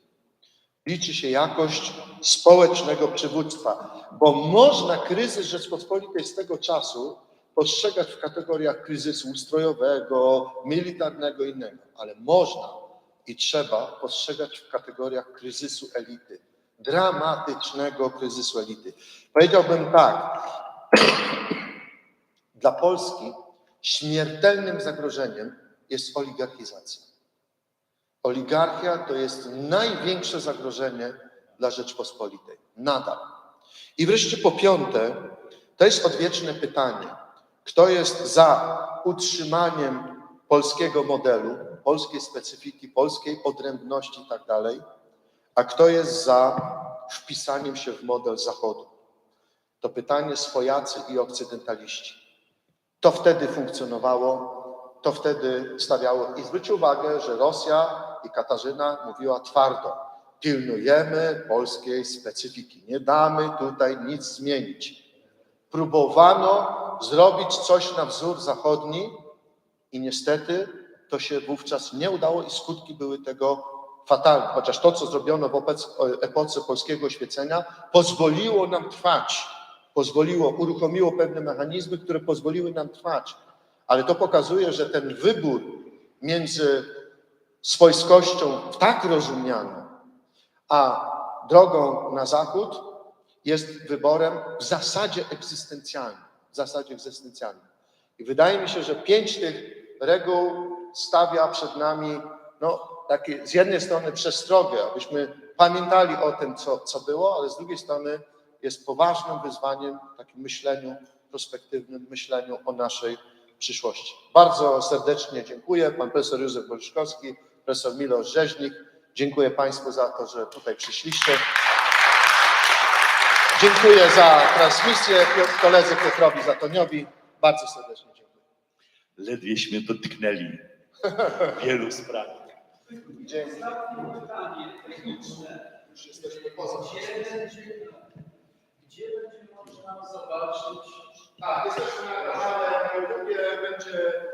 Liczy się jakość społecznego przywództwa, bo można kryzys Rzeczpospolitej z tego czasu postrzegać w kategoriach kryzysu ustrojowego, militarnego i innego, ale można i trzeba postrzegać w kategoriach kryzysu elity, dramatycznego kryzysu elity. Powiedziałbym tak, dla Polski śmiertelnym zagrożeniem jest oligarchizacja. Oligarchia to jest największe zagrożenie dla Rzeczpospolitej. Nadal. I wreszcie po piąte, to jest odwieczne pytanie. Kto jest za utrzymaniem polskiego modelu, polskiej specyfiki, polskiej odrębności i tak dalej, a kto jest za wpisaniem się w model Zachodu? To pytanie swojacy i okcydentaliści. To wtedy funkcjonowało, to wtedy stawiało. I zwróćcie uwagę, że Rosja i Katarzyna mówiła twardo, pilnujemy polskiej specyfiki, nie damy tutaj nic zmienić. Próbowano zrobić coś na wzór zachodni i niestety to się wówczas nie udało i skutki były tego fatalne. Chociaż to, co zrobiono w epoce polskiego oświecenia, pozwoliło nam trwać, uruchomiło pewne mechanizmy, które pozwoliły nam trwać. Ale to pokazuje, że ten wybór między swojskością tak rozumianą, a drogą na zachód jest wyborem w zasadzie egzystencjalnym. I wydaje mi się, że 5 tych reguł stawia przed nami takie z jednej strony przestrogę, abyśmy pamiętali o tym, co było, ale z drugiej strony jest poważnym wyzwaniem w takim myśleniu prospektywnym, myśleniu o naszej przyszłości. Bardzo serdecznie dziękuję. Pan profesor Józef Boryczkowski, profesor Milosz Rzeźnik. Dziękuję Państwu za to, że tutaj przyszliście. Dziękuję za transmisję koledze Piotrowi Zatoniowi. Bardzo serdecznie dziękuję. Ledwieśmy dotknęli wielu spraw. Dzięki. Ostatnie pytanie techniczne. Już jesteśmy poza. Gdzie będzie można zobaczyć? Jesteśmy na kanale, na YouTubie będzie